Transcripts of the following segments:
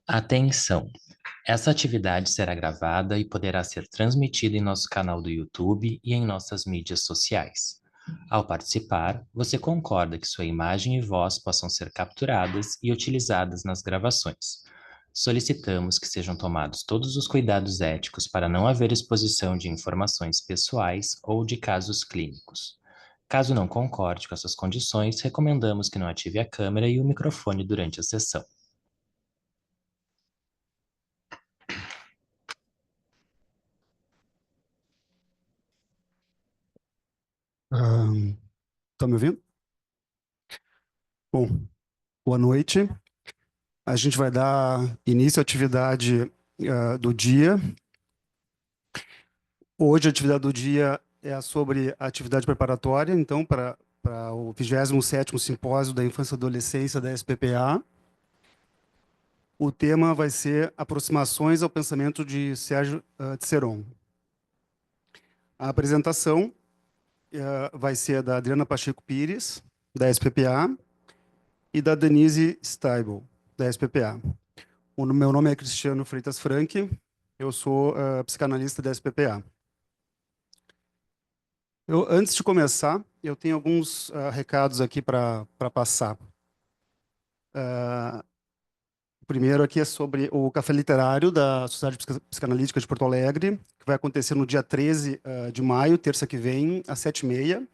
Atenção! Essa atividade será gravada e poderá ser transmitida em nosso canal do YouTube e em nossas mídias sociais. Ao participar, você concorda que sua imagem e voz possam ser capturadas e utilizadas nas gravações. Solicitamos que sejam tomados todos os cuidados éticos para não haver exposição de informações pessoais ou de casos clínicos. Caso não concorde com essas condições, recomendamos que não ative a câmera e o microfone durante a sessão. Estão me ouvindo? Bom, boa noite. A gente vai dar início à atividade do dia. Hoje a atividade do dia é sobre a atividade preparatória, então, para o 27º Simpósio da Infância e Adolescência da SPPA. O tema vai ser Aproximações ao Pensamento de Sérgio Tseron. A apresentação vai ser da Adriana Pacheco Pires, da SPPA, e da Denise Steibel, da SPPA. O meu nome é Cristiano Freitas Franck, eu sou psicanalista da SPPA. Antes de começar, eu tenho alguns recados aqui para passar. O primeiro aqui é sobre o Café Literário da Sociedade Psicanalítica de Porto Alegre, que vai acontecer no dia 13 de maio, terça que vem, às 7h30,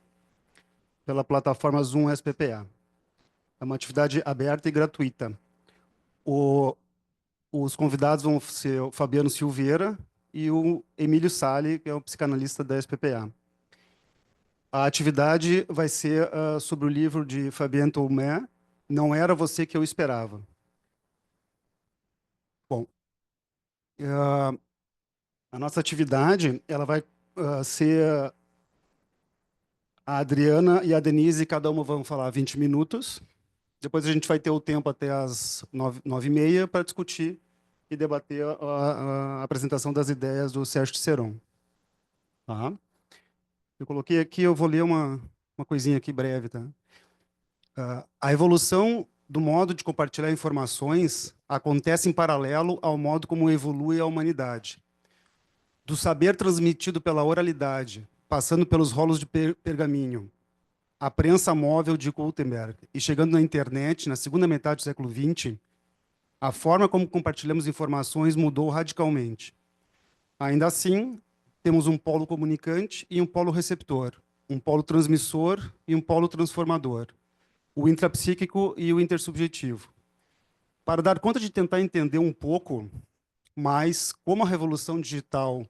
pela plataforma Zoom SPPA. É uma atividade aberta e gratuita. Os convidados vão ser o Fabiano Silveira e o Emílio Sali, que é o psicanalista da SPPA. A atividade vai ser sobre o livro de Fabien Toumé, Não Era Você Que Eu Esperava. Bom, a nossa atividade ela vai ser a Adriana e a Denise, cada uma vão falar 20 minutos. Depois a gente vai ter o tempo até as 9h30 para discutir e debater a apresentação das ideias do Sérgio Tseron. Tá? Eu coloquei aqui, eu vou ler uma coisinha aqui breve. Tá? A evolução do modo de compartilhar informações acontece em paralelo ao modo como evolui a humanidade. Do saber transmitido pela oralidade, passando pelos rolos de pergaminho, a prensa móvel de Gutenberg e chegando na internet, na segunda metade do século XX, a forma como compartilhamos informações mudou radicalmente. Ainda assim, temos um polo comunicante e um polo receptor, um polo transmissor e um polo transformador, o intrapsíquico e o intersubjetivo. Para dar conta de tentar entender um pouco mais como a revolução digital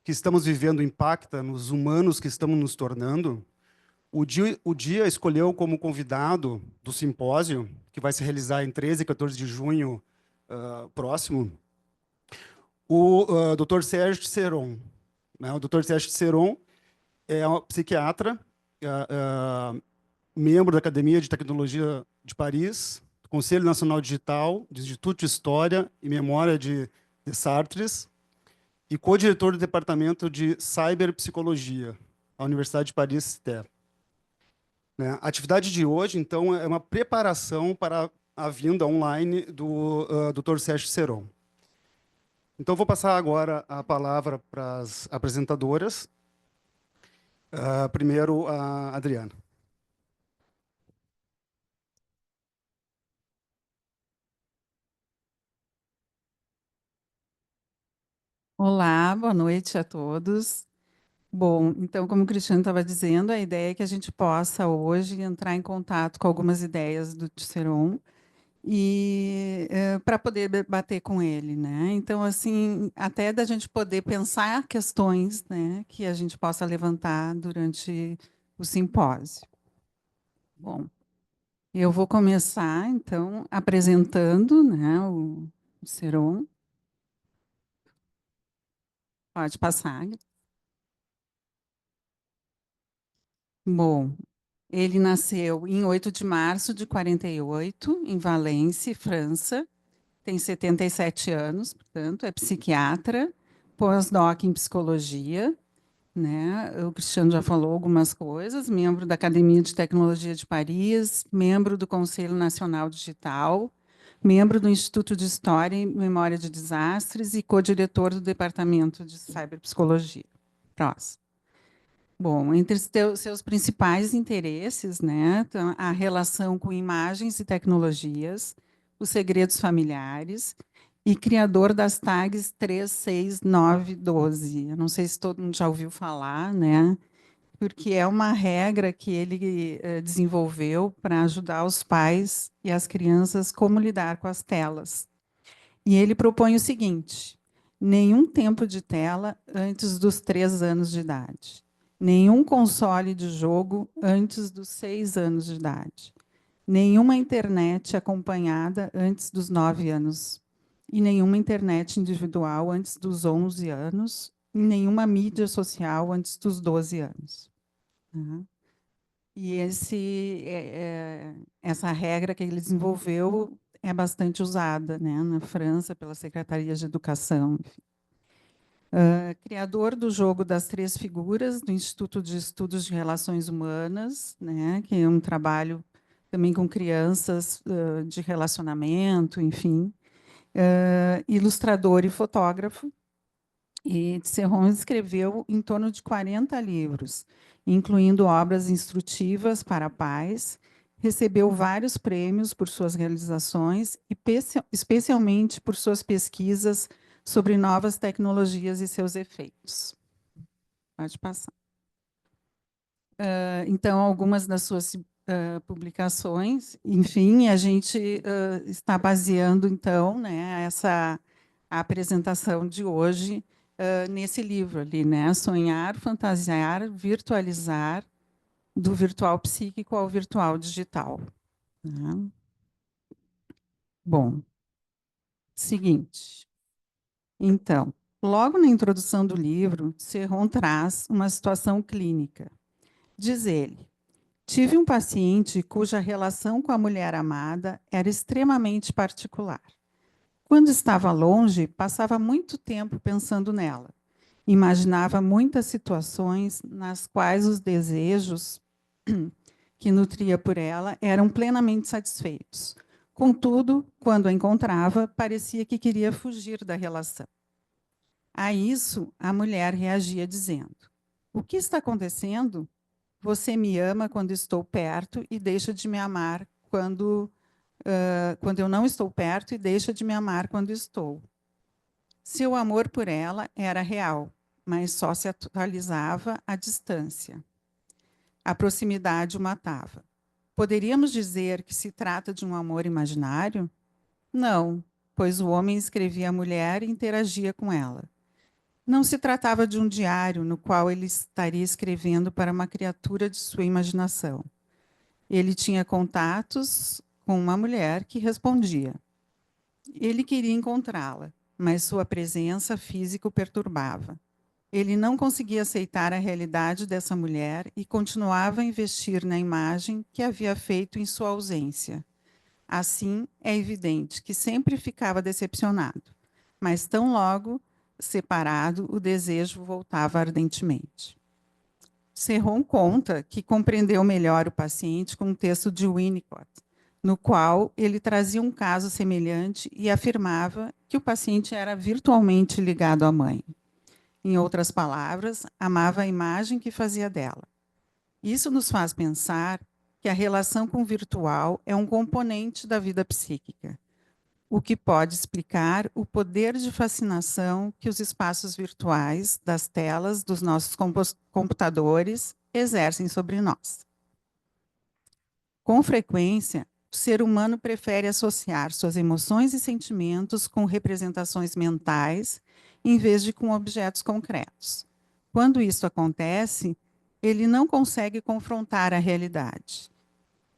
que estamos vivendo impacta nos humanos que estamos nos tornando, o dia escolheu como convidado do simpósio, que vai se realizar em 13 e 14 de junho próximo, o Dr. Sérgio Tseron. Né? O Dr. Sérgio Tseron é um psiquiatra, membro da Academia de Tecnologia de Paris, do Conselho Nacional Digital, do Instituto de História e Memória de Sartres, e co-diretor do Departamento de Cyberpsicologia, da Universidade de Paris-Cité. Né? A atividade de hoje, então, é uma preparação para a vinda online do Dr. Sérgio Tseron. Então, vou passar agora a palavra para as apresentadoras. Primeiro, a Adriana. Olá, boa noite a todos. Bom, então, como o Cristiano estava dizendo, a ideia é que a gente possa hoje entrar em contato com algumas ideias do Tseron e para poder debater com ele, né? Então, assim, até da gente poder pensar questões, né, que a gente possa levantar durante o simpósio. Bom, eu vou começar, então, apresentando, né, o Tseron. Pode passar. Bom, ele nasceu em 8 de março de 48, em Valência, França. Tem 77 anos, portanto, é psiquiatra, pós-doc em psicologia, né? O Cristiano já falou algumas coisas, membro da Academia de Tecnologia de Paris, membro do Conselho Nacional Digital, membro do Instituto de História e Memória de Desastres e co-diretor do Departamento de Cyberpsicologia. Próximo. Bom, entre seus principais interesses, né, então, a relação com imagens e tecnologias, os segredos familiares, e criador das tags 3, 6, 9, 12. Eu não sei se todo mundo já ouviu falar, né? Porque é uma regra que ele desenvolveu para ajudar os pais e as crianças como lidar com as telas. E ele propõe o seguinte: nenhum tempo de tela antes dos 3 anos de idade. Nenhum console de jogo antes dos 6 anos de idade. Nenhuma internet acompanhada antes dos 9 anos. E nenhuma internet individual antes dos 11 anos. E nenhuma mídia social antes dos 12 anos. Uhum. E essa regra que ele desenvolveu é bastante usada, né, na França pela Secretaria de Educação. Criador do jogo das 3 figuras do Instituto de Estudos de Relações Humanas, né, que é um trabalho também com crianças de relacionamento, enfim. Ilustrador e fotógrafo. E Serron escreveu em torno de 40 livros, incluindo obras instrutivas para pais, recebeu vários prêmios por suas realizações, e especialmente por suas pesquisas sobre novas tecnologias e seus efeitos. Pode passar. Então, algumas das suas publicações, enfim, a gente está baseando, então, né, a apresentação de hoje nesse livro ali, né? Sonhar, fantasiar, virtualizar, do virtual psíquico ao virtual digital. Né? Bom, seguinte. Então, logo na introdução do livro, Serron traz uma situação clínica. Diz ele: tive um paciente cuja relação com a mulher amada era extremamente particular. Quando estava longe, passava muito tempo pensando nela. Imaginava muitas situações nas quais os desejos que nutria por ela eram plenamente satisfeitos. Contudo, quando a encontrava, parecia que queria fugir da relação. A isso, a mulher reagia dizendo: o que está acontecendo? Você me ama quando estou perto e deixa de me amar quando eu não estou perto e deixa de me amar quando estou. Seu amor por ela era real, mas só se atualizava à distância. A proximidade o matava. Poderíamos dizer que se trata de um amor imaginário? Não, pois o homem escrevia a mulher e interagia com ela. Não se tratava de um diário no qual ele estaria escrevendo para uma criatura de sua imaginação. Ele tinha contatos com uma mulher que respondia. Ele queria encontrá-la, mas sua presença física o perturbava. Ele não conseguia aceitar a realidade dessa mulher e continuava a investir na imagem que havia feito em sua ausência. Assim, é evidente que sempre ficava decepcionado, mas tão logo separado, o desejo voltava ardentemente. Serron conta que compreendeu melhor o paciente com um texto de Winnicott, no qual ele trazia um caso semelhante e afirmava que o paciente era virtualmente ligado à mãe. Em outras palavras, amava a imagem que fazia dela. Isso nos faz pensar que a relação com o virtual é um componente da vida psíquica, o que pode explicar o poder de fascinação que os espaços virtuais das telas dos nossos computadores exercem sobre nós. Com frequência, o ser humano prefere associar suas emoções e sentimentos com representações mentais, em vez de com objetos concretos. Quando isso acontece, ele não consegue confrontar a realidade.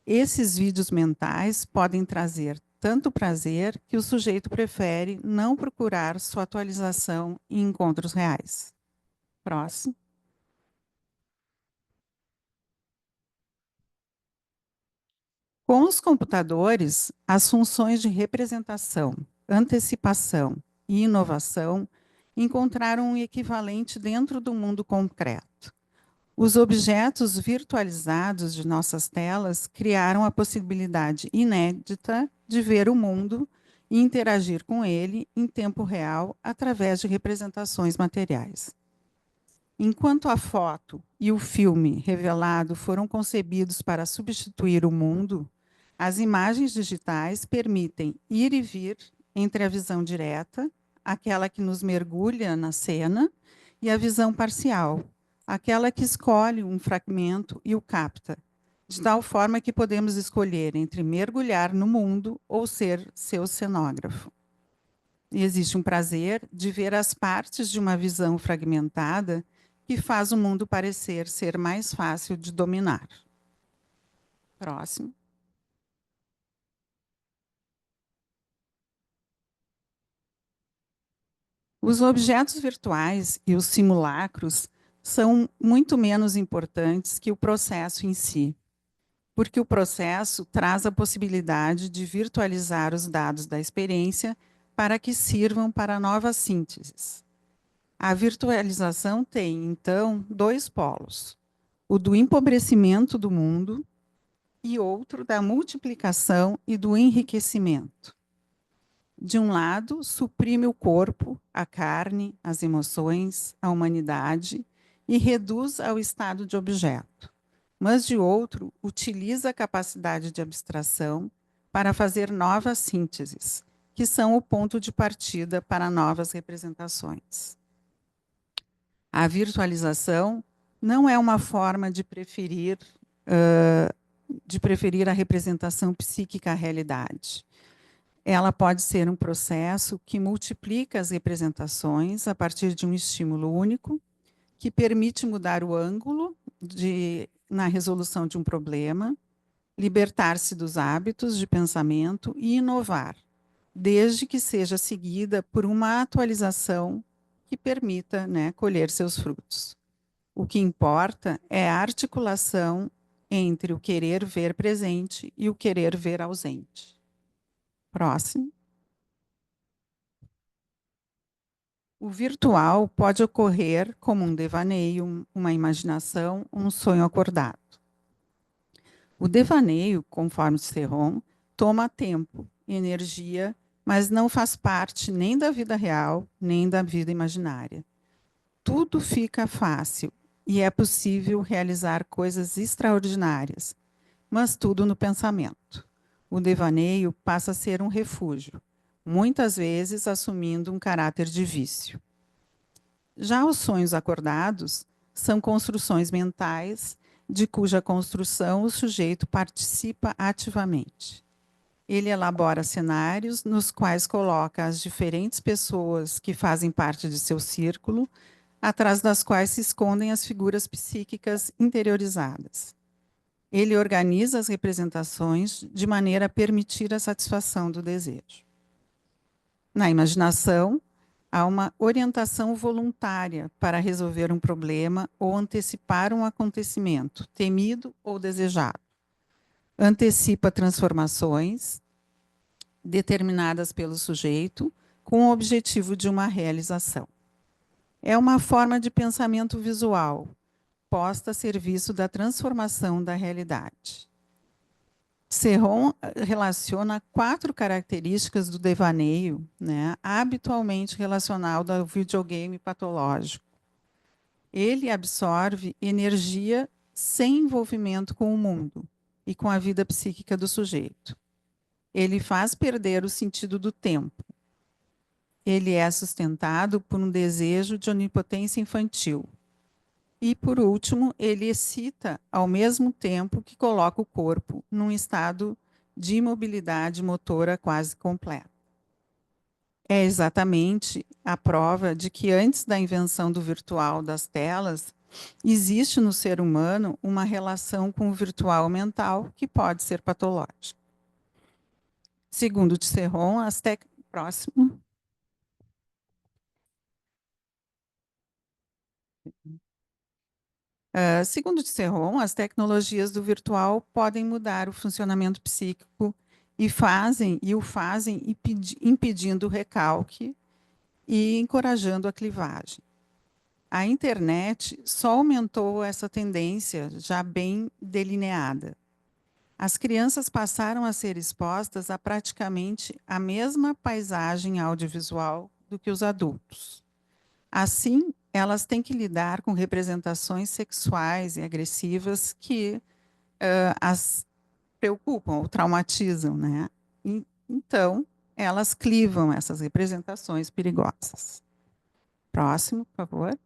Esses vídeos mentais podem trazer tanto prazer que o sujeito prefere não procurar sua atualização em encontros reais. Próximo. Com os computadores, as funções de representação, antecipação e inovação encontraram um equivalente dentro do mundo concreto. Os objetos virtualizados de nossas telas criaram a possibilidade inédita de ver o mundo e interagir com ele em tempo real através de representações materiais. Enquanto a foto e o filme revelado foram concebidos para substituir o mundo, as imagens digitais permitem ir e vir entre a visão direta, aquela que nos mergulha na cena, e a visão parcial, aquela que escolhe um fragmento e o capta, de tal forma que podemos escolher entre mergulhar no mundo ou ser seu cenógrafo. E existe um prazer de ver as partes de uma visão fragmentada que faz o mundo parecer ser mais fácil de dominar. Próximo. Os objetos virtuais e os simulacros são muito menos importantes que o processo em si, porque o processo traz a possibilidade de virtualizar os dados da experiência para que sirvam para novas sínteses. A virtualização tem, então, dois polos: o do empobrecimento do mundo e outro da multiplicação e do enriquecimento. De um lado, suprime o corpo, a carne, as emoções, a humanidade e reduz ao estado de objeto. Mas, de outro, utiliza a capacidade de abstração para fazer novas sínteses, que são o ponto de partida para novas representações. A virtualização não é uma forma de preferir a representação psíquica à realidade. Ela pode ser um processo que multiplica as representações a partir de um estímulo único, que permite mudar o ângulo na resolução de um problema, libertar-se dos hábitos de pensamento e inovar, desde que seja seguida por uma atualização que permita, colher seus frutos. O que importa é a articulação entre o querer ver presente e o querer ver ausente. Próximo. O virtual pode ocorrer como um devaneio, uma imaginação, um sonho acordado. O devaneio, conforme Serron, toma tempo, energia, mas não faz parte nem da vida real, nem da vida imaginária. Tudo fica fácil e é possível realizar coisas extraordinárias, mas tudo no pensamento. O devaneio passa a ser um refúgio, muitas vezes assumindo um caráter de vício. Já os sonhos acordados são construções mentais de cuja construção o sujeito participa ativamente. Ele elabora cenários nos quais coloca as diferentes pessoas que fazem parte de seu círculo, atrás das quais se escondem as figuras psíquicas interiorizadas. Ele organiza as representações de maneira a permitir a satisfação do desejo. Na imaginação, há uma orientação voluntária para resolver um problema ou antecipar um acontecimento, temido ou desejado. Antecipa transformações determinadas pelo sujeito com o objetivo de uma realização. É uma forma de pensamento visual, posta a serviço da transformação da realidade. Serron relaciona 4 características do devaneio, habitualmente relacionado ao videogame patológico. Ele absorve energia sem envolvimento com o mundo e com a vida psíquica do sujeito. Ele faz perder o sentido do tempo. Ele é sustentado por um desejo de onipotência infantil. E, por último, ele excita ao mesmo tempo que coloca o corpo num estado de imobilidade motora quase completa. É exatamente a prova de que, antes da invenção do virtual das telas, existe no ser humano uma relação com o virtual mental que pode ser patológica. Segundo Serron, Próximo. Segundo Serron, as tecnologias do virtual podem mudar o funcionamento psíquico e o fazem impedindo o recalque e encorajando a clivagem. A internet só aumentou essa tendência já bem delineada. As crianças passaram a ser expostas a praticamente a mesma paisagem audiovisual do que os adultos. Assim, elas têm que lidar com representações sexuais e agressivas que as preocupam ou traumatizam, né? Então, elas clivam essas representações perigosas. Próximo, por favor.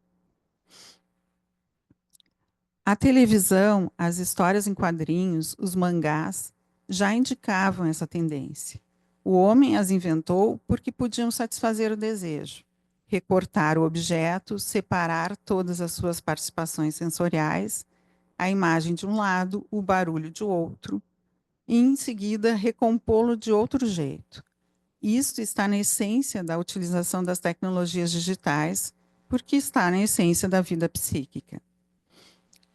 A televisão, as histórias em quadrinhos, os mangás já indicavam essa tendência. O homem as inventou porque podiam satisfazer o desejo, recortar o objeto, separar todas as suas participações sensoriais, a imagem de um lado, o barulho de outro, e em seguida recompô-lo de outro jeito. Isto está na essência da utilização das tecnologias digitais, porque está na essência da vida psíquica.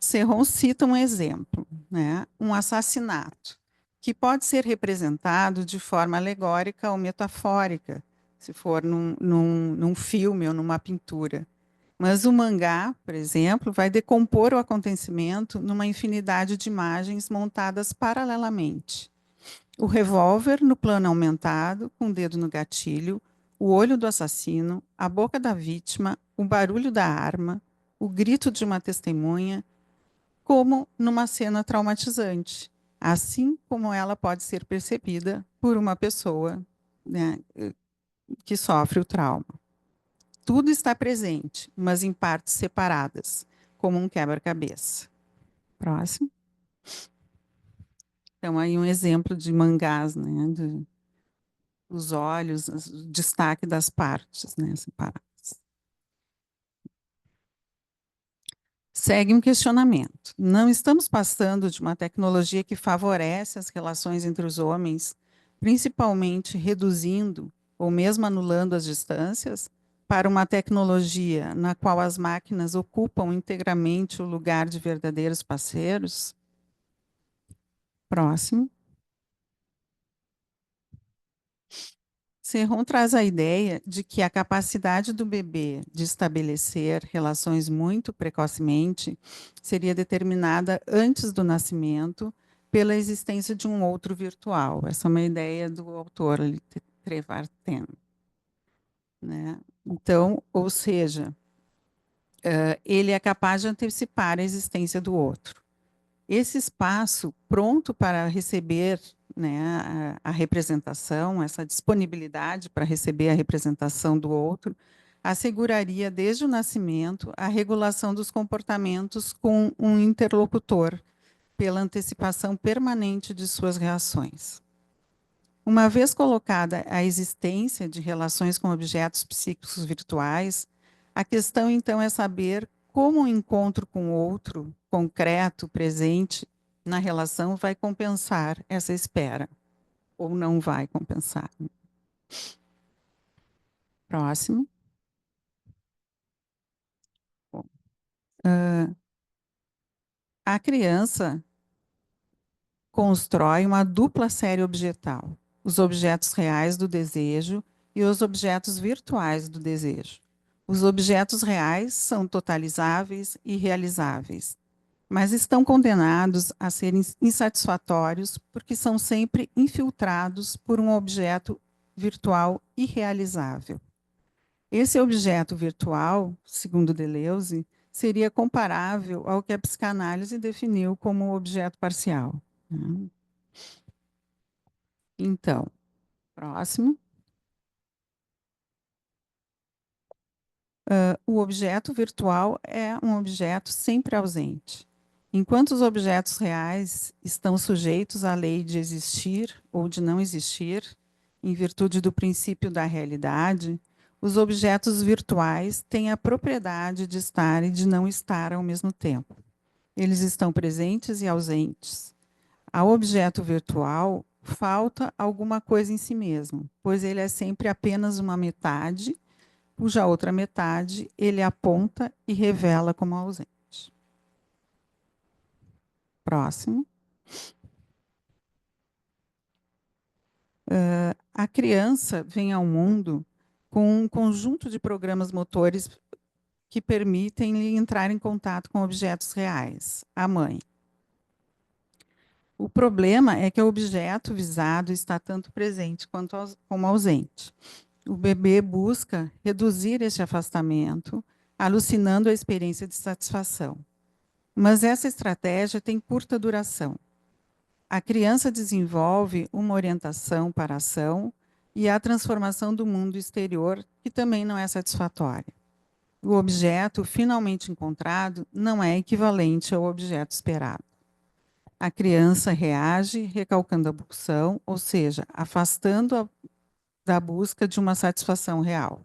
Serron cita um exemplo, né? Um assassinato, que pode ser representado de forma alegórica ou metafórica, se for num filme ou numa pintura. Mas o mangá, por exemplo, vai decompor o acontecimento numa infinidade de imagens montadas paralelamente. O revólver no plano aumentado, com o dedo no gatilho, o olho do assassino, a boca da vítima, o barulho da arma, o grito de uma testemunha, como numa cena traumatizante, assim como ela pode ser percebida por uma pessoa, né, que sofre o trauma. Tudo está presente, mas em partes separadas, como um quebra-cabeça. Próximo. Então, aí um exemplo de mangás, né, os olhos, o destaque das partes, né, separadas. Segue um questionamento. Não estamos passando de uma tecnologia que favorece as relações entre os homens, principalmente reduzindo ou mesmo anulando as distâncias, para uma tecnologia na qual as máquinas ocupam integralmente o lugar de verdadeiros parceiros? Próximo. Serron traz a ideia de que a capacidade do bebê de estabelecer relações muito precocemente seria determinada antes do nascimento pela existência de um outro virtual. Essa é uma ideia do autor Trevarten, né? Então, ou seja, ele é capaz de antecipar a existência do outro. Esse espaço pronto para receber, né, a representação, essa disponibilidade para receber a representação do outro, asseguraria desde o nascimento a regulação dos comportamentos com um interlocutor, pela antecipação permanente de suas reações. Uma vez colocada a existência de relações com objetos psíquicos virtuais, a questão então é saber como o encontro com outro, concreto, presente, na relação vai compensar essa espera, ou não vai compensar. Próximo. Bom, a criança constrói uma dupla série objetal, os objetos reais do desejo e os objetos virtuais do desejo. Os objetos reais são totalizáveis e realizáveis, mas estão condenados a serem insatisfatórios porque são sempre infiltrados por um objeto virtual irrealizável. Esse objeto virtual, segundo Deleuze, seria comparável ao que a psicanálise definiu como objeto parcial, né? Então, próximo. O objeto virtual é um objeto sempre ausente. Enquanto os objetos reais estão sujeitos à lei de existir ou de não existir, em virtude do princípio da realidade, os objetos virtuais têm a propriedade de estar e de não estar ao mesmo tempo. Eles estão presentes e ausentes. Ao objeto virtual falta alguma coisa em si mesmo, pois ele é sempre apenas uma metade, cuja outra metade ele aponta e revela como ausente. Próximo. A criança vem ao mundo com um conjunto de programas motores que permitem-lhe entrar em contato com objetos reais, a mãe. O problema é que o objeto visado está tanto presente como ausente. O bebê busca reduzir este afastamento, alucinando a experiência de satisfação. Mas essa estratégia tem curta duração. A criança desenvolve uma orientação para a ação e a transformação do mundo exterior, que também não é satisfatória. O objeto finalmente encontrado não é equivalente ao objeto esperado. A criança reage recalcando a pulsão, ou seja, afastando-a da busca de uma satisfação real.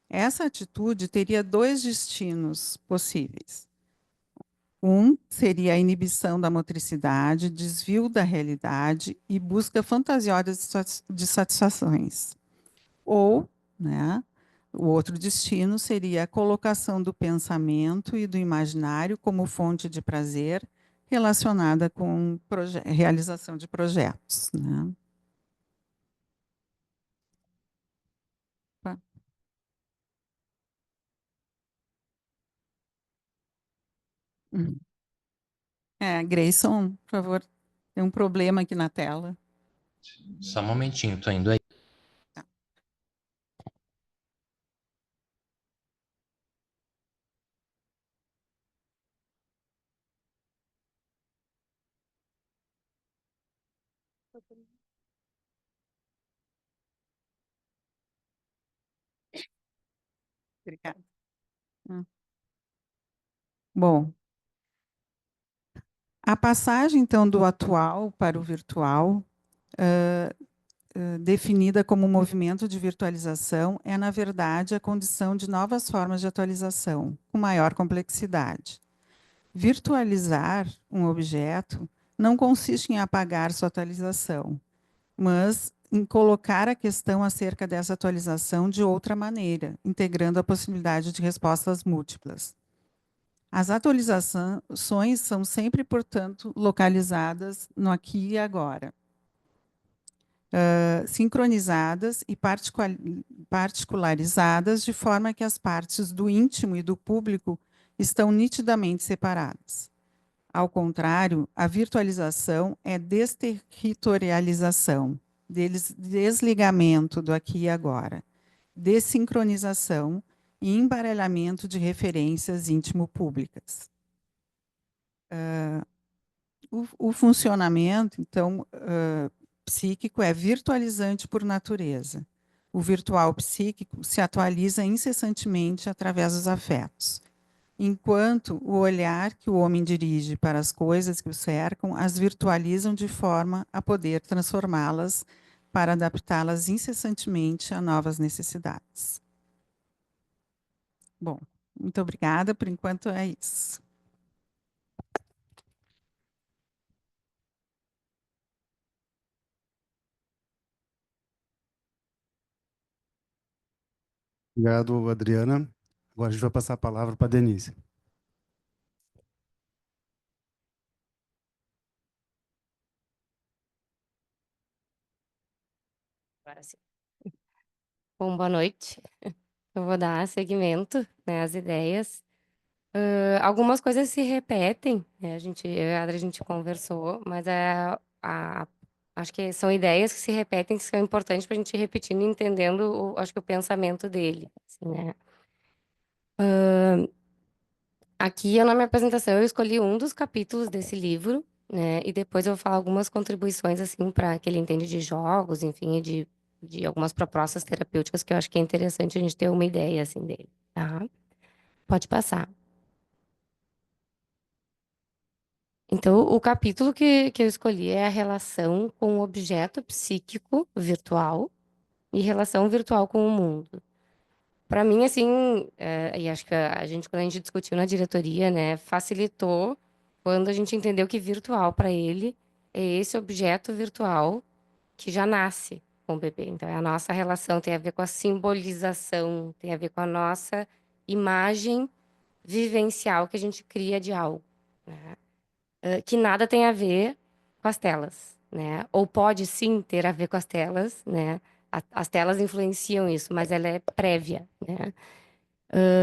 Essa atitude teria dois destinos possíveis. Um seria a inibição da motricidade, desvio da realidade e busca fantasiosa de satisfações. Ou, né, o outro destino seria a colocação do pensamento e do imaginário como fonte de prazer relacionada com realização de projetos. Né? Grayson, por favor, tem um problema aqui na tela. Só um momentinho, tô indo aí. Tá. Obrigada. Bom, a passagem, então, do atual para o virtual, definida como movimento de virtualização, é, na verdade, a condição de novas formas de atualização, com maior complexidade. Virtualizar um objeto não consiste em apagar sua atualização, mas em colocar a questão acerca dessa atualização de outra maneira, integrando a possibilidade de respostas múltiplas. As atualizações são sempre, portanto, localizadas no aqui e agora, sincronizadas e particularizadas, de forma que as partes do íntimo e do público estão nitidamente separadas. Ao contrário, a virtualização é desterritorialização, desligamento do aqui e agora, dessincronização e embaralhamento de referências íntimo-públicas. O funcionamento, então, psíquico é virtualizante por natureza. O virtual psíquico se atualiza incessantemente através dos afetos, enquanto o olhar que o homem dirige para as coisas que o cercam as virtualizam de forma a poder transformá-las para adaptá-las incessantemente a novas necessidades. Bom, muito obrigada. Por enquanto é isso. Obrigado, Adriana. Agora a gente vai passar a palavra para a Denise. Agora sim. Bom, boa noite. Eu vou dar seguimento, né, às ideias. Algumas coisas se repetem, né, eu e a Adri, a gente conversou, mas acho que são ideias que se repetem, que são importantes para a gente ir repetindo e entendendo, acho que o pensamento dele, assim, né? Aqui, na minha apresentação, eu escolhi um dos capítulos desse livro, né? E depois eu vou falar algumas contribuições, assim, para que ele entende de jogos, enfim, e de algumas propostas terapêuticas que eu acho que é interessante a gente ter uma ideia, assim, dele, tá? Pode passar. Então, o capítulo que eu escolhi é a relação com o objeto psíquico virtual e relação virtual com o mundo. Para mim, assim, e acho que quando a gente discutiu na diretoria, né, facilitou quando a gente entendeu que virtual para ele é esse objeto virtual que já nasce com o bebê. Então, a nossa relação tem a ver com a simbolização, tem a ver com a nossa imagem vivencial que a gente cria de algo, né? Que nada tem a ver com as telas, né? Ou pode sim ter a ver com as telas, né? As telas influenciam isso, mas ela é prévia, né?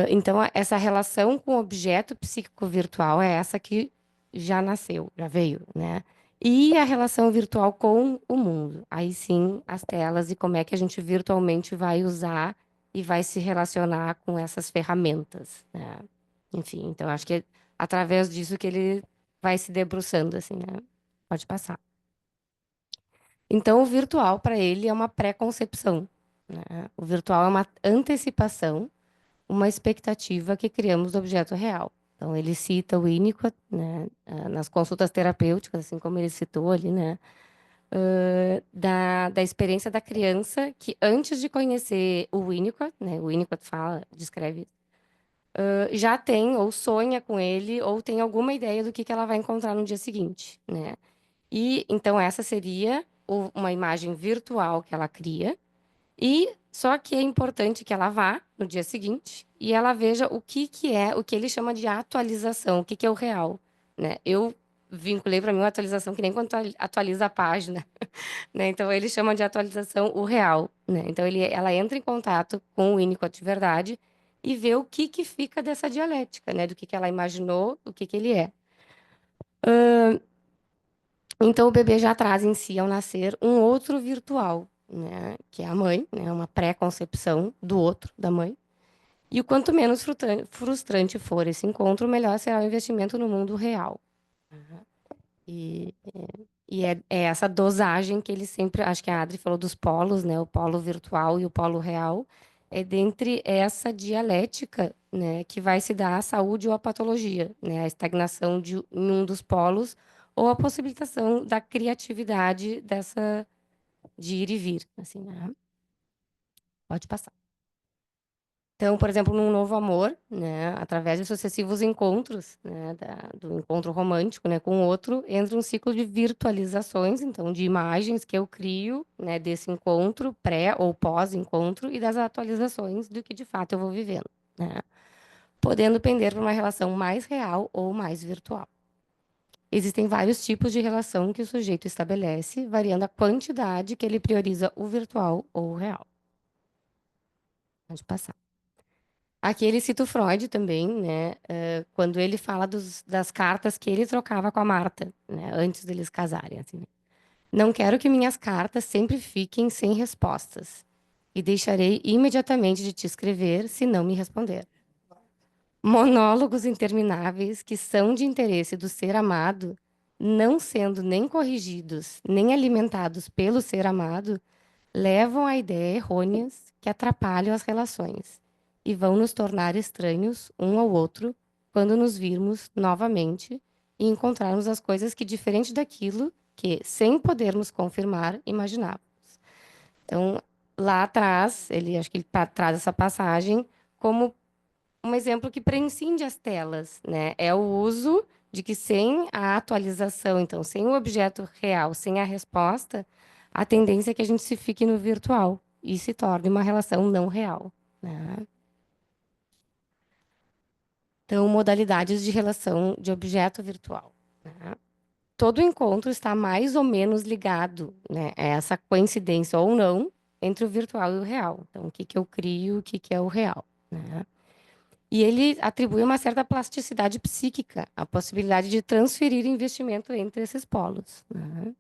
Então, essa relação com o objeto psíquico virtual é essa que já nasceu, já veio, né? E a relação virtual com o mundo. Aí sim, as telas e como é que a gente virtualmente vai usar e vai se relacionar com essas ferramentas, né? Enfim, então acho que é através disso que ele vai se debruçando, assim, né? Pode passar. Então, o virtual, para ele, é uma pré-concepção, né? O virtual é uma antecipação, uma expectativa que criamos do objeto real. Então, ele cita o Winnicott, né, nas consultas terapêuticas, assim como ele citou ali, né, da experiência da criança que, antes de conhecer o Winnicott, né, o Winnicott fala, descreve, já tem ou sonha com ele ou tem alguma ideia do que ela vai encontrar no dia seguinte, né? E então essa seria uma imagem virtual que ela cria, e só que é importante que ela vá no dia seguinte e ela veja o que é, o que ele chama de atualização, o que é o real, né? Eu vinculei para mim uma atualização que nem quando atualiza a página, né? Então ele chama de atualização o real, né? Então ela entra em contato com o Winnicott de verdade e vê o que fica dessa dialética, né? Do que ela imaginou, o que ele é. Então, o bebê já traz em si, ao nascer, um outro virtual, né? Que é a mãe, né? Uma pré-concepção do outro, da mãe. E o quanto menos frustrante for esse encontro, melhor será o investimento no mundo real. E, é essa dosagem que ele sempre... Acho que a Adri falou dos polos, né? O polo virtual e o polo real. É dentre essa dialética, né? Que vai se dar a saúde ou a patologia, né? A estagnação em um dos polos ou a possibilitação da criatividade de ir e vir, assim, né? Pode passar. Então, por exemplo, num novo amor, né, através de sucessivos encontros, né, do encontro romântico, né, com o outro, entra um ciclo de virtualizações, então, de imagens que eu crio, né, desse encontro, pré ou pós-encontro, e das atualizações do que de fato eu vou vivendo, né, podendo pender para uma relação mais real ou mais virtual. Existem vários tipos de relação que o sujeito estabelece, variando a quantidade que ele prioriza o virtual ou o real. Pode passar. Aqui ele cita o Freud também, né? Quando ele fala das cartas que ele trocava com a Marta, né? Antes deles casarem, assim. Não quero que minhas cartas sempre fiquem sem respostas. E deixarei imediatamente de te escrever se não me responder. Monólogos intermináveis que são de interesse do ser amado, não sendo nem corrigidos, nem alimentados pelo ser amado, levam a ideias errôneas que atrapalham as relações e vão nos tornar estranhos um ao outro quando nos virmos novamente e encontrarmos as coisas que, diferente daquilo que, sem podermos confirmar, imaginávamos. Então, lá atrás, acho que ele traz essa passagem como um exemplo que prescinde as telas, né? É o uso de que sem a atualização, então, sem o objeto real, sem a resposta, a tendência é que a gente se fique no virtual e se torne uma relação não real, né? Então, modalidades de relação de objeto virtual, né? Todo encontro está mais ou menos ligado, né? A essa coincidência ou não entre o virtual e o real. Então, o que eu crio, o que é o real, né? E ele atribui uma certa plasticidade psíquica, a possibilidade de transferir investimento entre esses polos, né?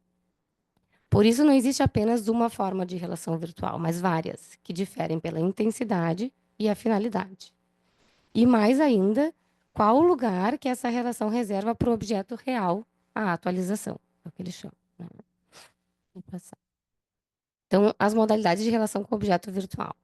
Por isso, não existe apenas uma forma de relação virtual, mas várias, que diferem pela intensidade e a finalidade. E mais ainda, qual o lugar que essa relação reserva para o objeto real, a atualização, é o que ele chama, né? Vou passar. Então, as modalidades de relação com o objeto virtual.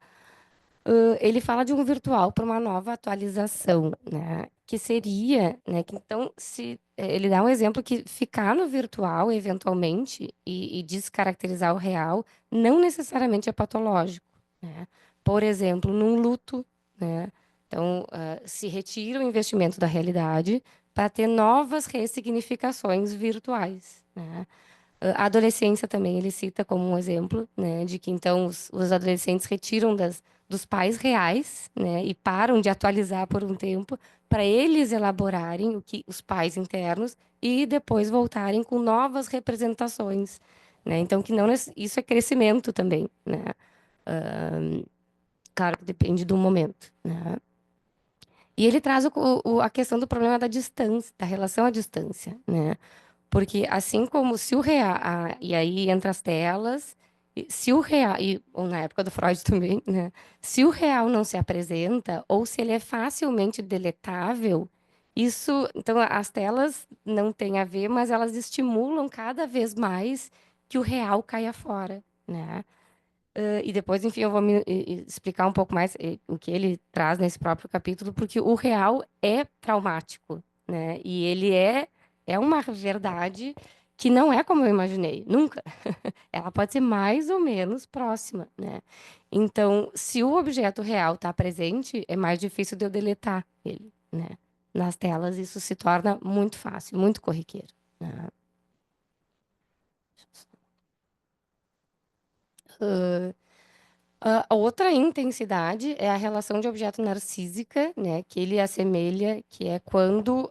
Ele fala de um virtual para uma nova atualização, né? Que seria, né? Que então, se ele dá um exemplo que ficar no virtual, eventualmente, e descaracterizar o real, não necessariamente é patológico, né? Por exemplo, num luto, né? Então, se retira o investimento da realidade para ter novas ressignificações virtuais, né? A adolescência também ele cita como um exemplo, né, de que então os adolescentes retiram dos pais reais, né, e param de atualizar por um tempo para eles elaborarem o que os pais internos e depois voltarem com novas representações, né? Então que não isso é crescimento também, né? Claro que depende do momento, né? E ele traz a questão do problema da distância, da relação à distância, né? Porque assim como se o real, e aí entra as telas, se o real, ou na época do Freud também, né? Se o real não se apresenta, ou se ele é facilmente deletável, isso, então as telas não têm a ver, mas elas estimulam cada vez mais que o real caia fora, né? E depois, enfim, eu vou me explicar um pouco mais o que ele traz nesse próprio capítulo, porque o real é traumático, né? E ele é uma verdade que não é como eu imaginei, nunca. Ela pode ser mais ou menos próxima, né? Então, se o objeto real está presente, é mais difícil de eu deletar ele, né? Nas telas, isso se torna muito fácil, muito corriqueiro, né? A outra intensidade é a relação de objeto narcísica, né, que ele assemelha, que é quando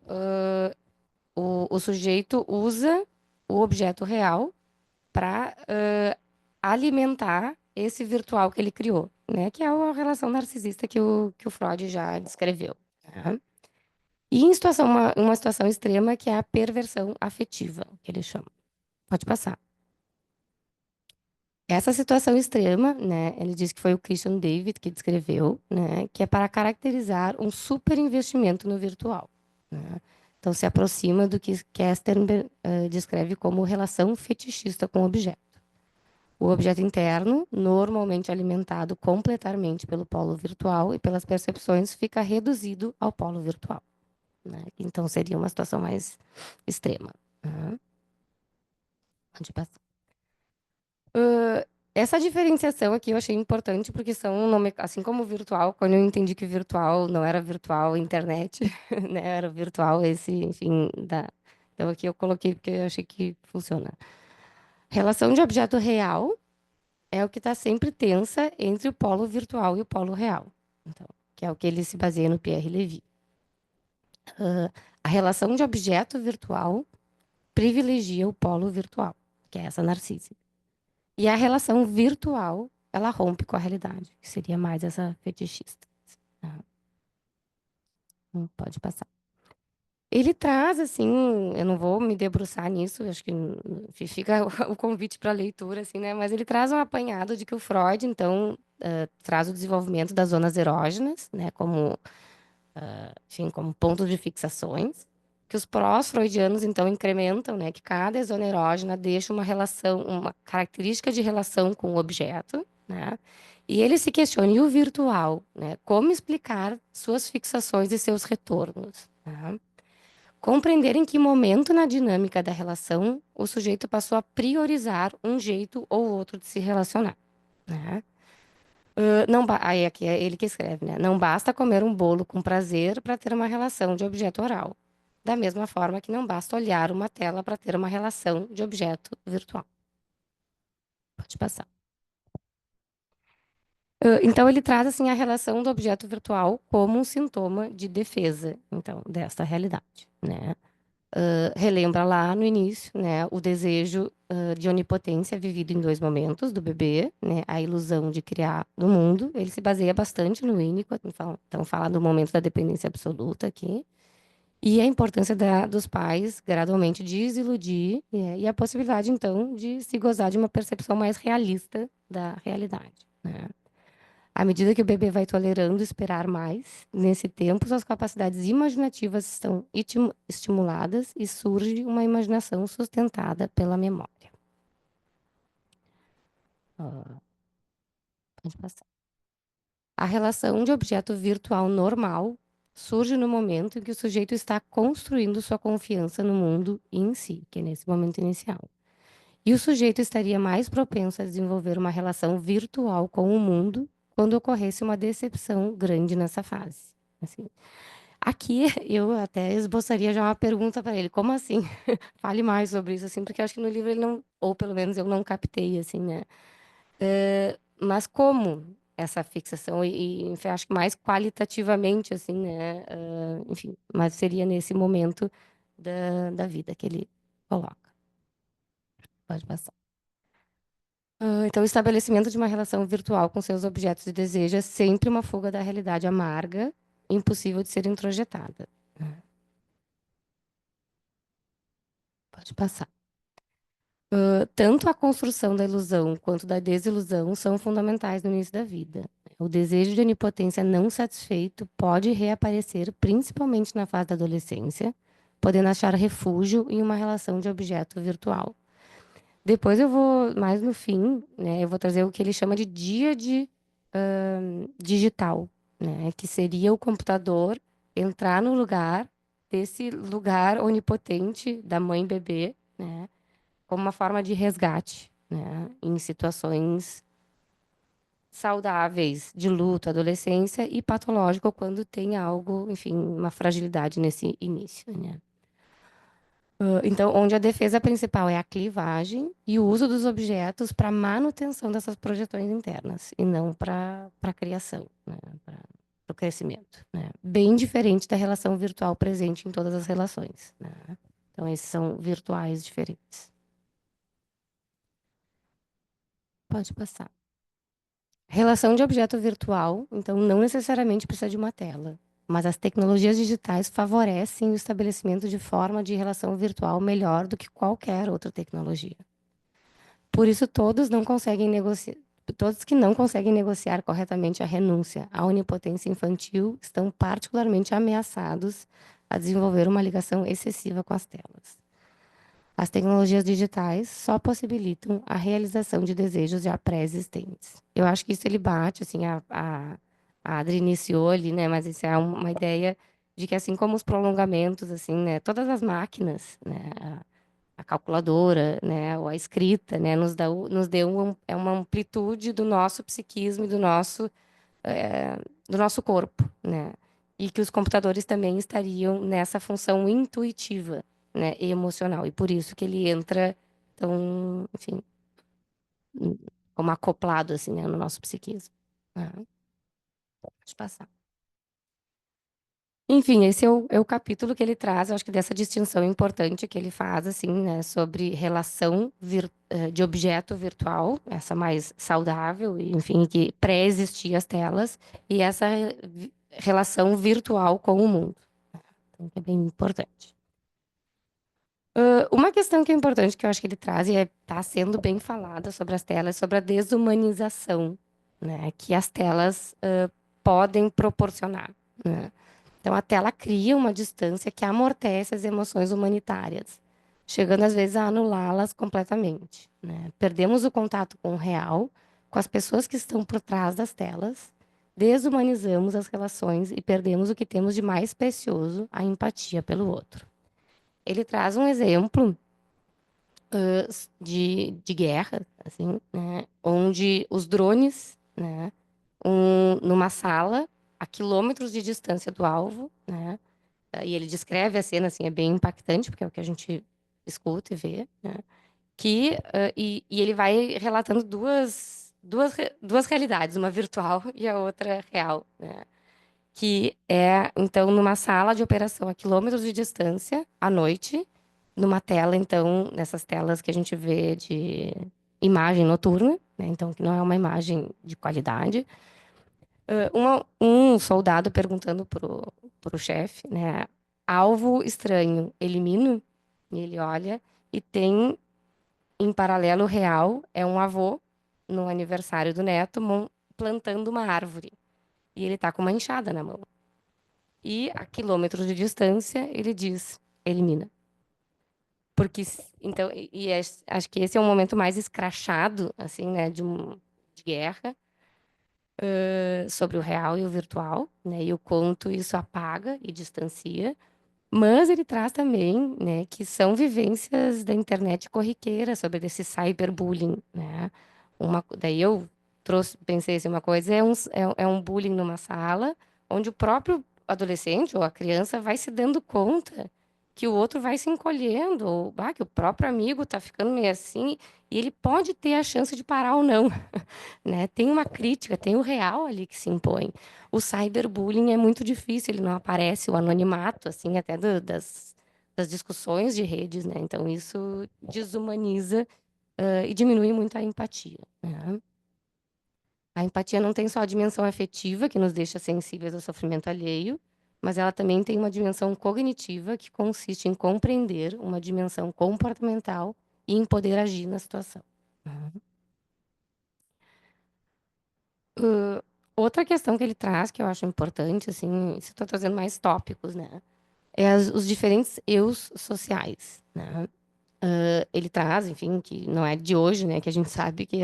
o sujeito usa o objeto real para alimentar esse virtual que ele criou, né, que é a relação narcisista que o Freud já descreveu. Tá? E em uma situação extrema, que é a perversão afetiva, que ele chama. Pode passar. Essa situação extrema, né, ele diz que foi o Christian David que descreveu, né, que é para caracterizar um superinvestimento no virtual, né? Então, se aproxima do que Kestenberg descreve como relação fetichista com o objeto. O objeto interno, normalmente alimentado completamente pelo polo virtual e pelas percepções, fica reduzido ao polo virtual, né? Então, seria uma situação mais extrema, né? Pode passar. Essa diferenciação aqui eu achei importante porque são nome, assim como o virtual, quando eu entendi que o virtual não era virtual internet, né, era virtual esse, enfim, então aqui eu coloquei porque eu achei que funciona. Relação de objeto real é o que está sempre tensa entre o polo virtual e o polo real, então, que é o que ele se baseia no Pierre Levy. A relação de objeto virtual privilegia o polo virtual, que é essa narcísica. E a relação virtual, ela rompe com a realidade, que seria mais essa fetichista. Pode passar. Ele traz, assim, eu não vou me debruçar nisso, acho que fica o convite para leitura, assim, né? Mas ele traz um apanhado de que o Freud, então, traz o desenvolvimento das zonas erógenas, né? Como, enfim, como pontos de fixações, que os pró-freudianos, então, incrementam, né? Que cada zona erógena deixa uma relação, uma característica de relação com o objeto, né? E ele se questiona, e o virtual, né? Como explicar suas fixações e seus retornos, né? Compreender em que momento na dinâmica da relação o sujeito passou a priorizar um jeito ou outro de se relacionar, né? Não aí aqui é ele que escreve, né? Não basta comer um bolo com prazer para ter uma relação de objeto oral. Da mesma forma que não basta olhar uma tela para ter uma relação de objeto virtual. Pode passar. Então, ele traz assim a relação do objeto virtual como um sintoma de defesa, então, desta realidade, né? Relembra lá no início, né, o desejo de onipotência vivido em dois momentos do bebê, né, a ilusão de criar no mundo. Ele se baseia bastante no Winnicott, então fala do momento da dependência absoluta aqui. E a importância dos pais gradualmente desiludir, e a possibilidade, então, de se gozar de uma percepção mais realista da realidade, né? À medida que o bebê vai tolerando esperar mais, nesse tempo, suas capacidades imaginativas estão estimuladas e surge uma imaginação sustentada pela memória. Pode passar. A relação de objeto virtual normal surge no momento em que o sujeito está construindo sua confiança no mundo e em si, que é nesse momento inicial. E o sujeito estaria mais propenso a desenvolver uma relação virtual com o mundo quando ocorresse uma decepção grande nessa fase. Assim, aqui eu até esboçaria já uma pergunta para ele, como assim? Fale mais sobre isso, assim, porque eu acho que no livro ele não, ou pelo menos eu não captei, assim, né? Mas como essa fixação, enfim, acho que mais qualitativamente, assim, né? Enfim, mas seria nesse momento da vida que ele coloca. Pode passar. Então, o estabelecimento de uma relação virtual com seus objetos de desejo é sempre uma fuga da realidade amarga, impossível de ser introjetada. Pode passar. Tanto a construção da ilusão quanto da desilusão são fundamentais no início da vida. O desejo de onipotência não satisfeito pode reaparecer principalmente na fase da adolescência, podendo achar refúgio em uma relação de objeto virtual. Depois eu vou, mais no fim, né, eu vou trazer o que ele chama de díade digital, né, que seria o computador entrar no lugar desse lugar onipotente da mãe-bebê, né, como uma forma de resgate, né, em situações saudáveis de luto, adolescência e patológico quando tem algo, enfim, uma fragilidade nesse início, né. Então, onde a defesa principal é a clivagem e o uso dos objetos para manutenção dessas projeções internas e não para a criação, né, para o crescimento, né. Bem diferente da relação virtual presente em todas as relações, né. Então, esses são virtuais diferentes. Pode passar. Relação de objeto virtual, então, não necessariamente precisa de uma tela, mas as tecnologias digitais favorecem o estabelecimento de forma de relação virtual melhor do que qualquer outra tecnologia. Por isso, todos que não conseguem negociar corretamente a renúncia à onipotência infantil estão particularmente ameaçados a desenvolver uma ligação excessiva com as telas. As tecnologias digitais só possibilitam a realização de desejos já pré-existentes. Eu acho que isso ele bate, assim, a Adri iniciou ali, né? Mas isso é uma ideia de que, assim como os prolongamentos, assim, né? Todas as máquinas, né? A calculadora, né? Ou a escrita, né? Nos deu uma amplitude do nosso psiquismo e do nosso corpo, né? E que os computadores também estariam nessa função intuitiva, né, e emocional. E por isso que ele entra tão, enfim, como acoplado, assim, né, no nosso psiquismo. Né? Pode passar. Enfim, esse é o capítulo que ele traz, eu acho que dessa distinção importante que ele faz, assim, né, sobre relação de objeto virtual, essa mais saudável, e, enfim, que pré-existia as telas, e essa relação virtual com o mundo. Então, é bem importante. Uma questão que é importante, que eu acho que ele traz, e está sendo bem falada sobre as telas, sobre a desumanização, né, que as telas podem proporcionar, né? Então, a tela cria uma distância que amortece as emoções humanitárias, chegando às vezes a anulá-las completamente, né? Perdemos o contato com o real, com as pessoas que estão por trás das telas, desumanizamos as relações e perdemos o que temos de mais precioso, a empatia pelo outro. Ele traz um exemplo de guerra, assim, né, onde os drones, né, numa sala a quilômetros de distância do alvo, né, e ele descreve a cena, assim, é bem impactante, porque é o que a gente escuta e vê, né, e ele vai relatando duas realidades, uma virtual e a outra real, né, que é, então, numa sala de operação a quilômetros de distância, à noite, numa tela, então, nessas telas que a gente vê de imagem noturna, né, então, que não é uma imagem de qualidade. Um soldado perguntando pro chefe, né, alvo estranho, elimino? E ele olha e tem, em paralelo real, é um avô, no aniversário do neto, plantando uma árvore. E ele tá com uma enxada na mão. E a quilômetros de distância, ele diz, elimina. Porque, então, acho que esse é um momento mais escrachado, assim, né, de guerra, sobre o real e o virtual, né, e o quanto isso apaga e distancia. Mas ele traz também, né, que são vivências da internet corriqueira sobre esse cyberbullying, né. Daí eu pensei assim, uma coisa é um bullying numa sala, onde o próprio adolescente ou a criança vai se dando conta que o outro vai se encolhendo, ou que o próprio amigo está ficando meio assim, e ele pode ter a chance de parar ou não, né? Tem uma crítica, tem o real ali que se impõe. O cyberbullying é muito difícil, ele não aparece, o anonimato, assim, até das discussões de redes, né? Então, isso desumaniza e diminui muito a empatia, né? A empatia não tem só a dimensão afetiva, que nos deixa sensíveis ao sofrimento alheio, mas ela também tem uma dimensão cognitiva, que consiste em compreender uma dimensão comportamental e em poder agir na situação. Outra questão que ele traz, que eu acho importante, assim, se estou trazendo mais tópicos, né? Os diferentes eus sociais, né? Ele traz, enfim, que não é de hoje, né? Que a gente sabe que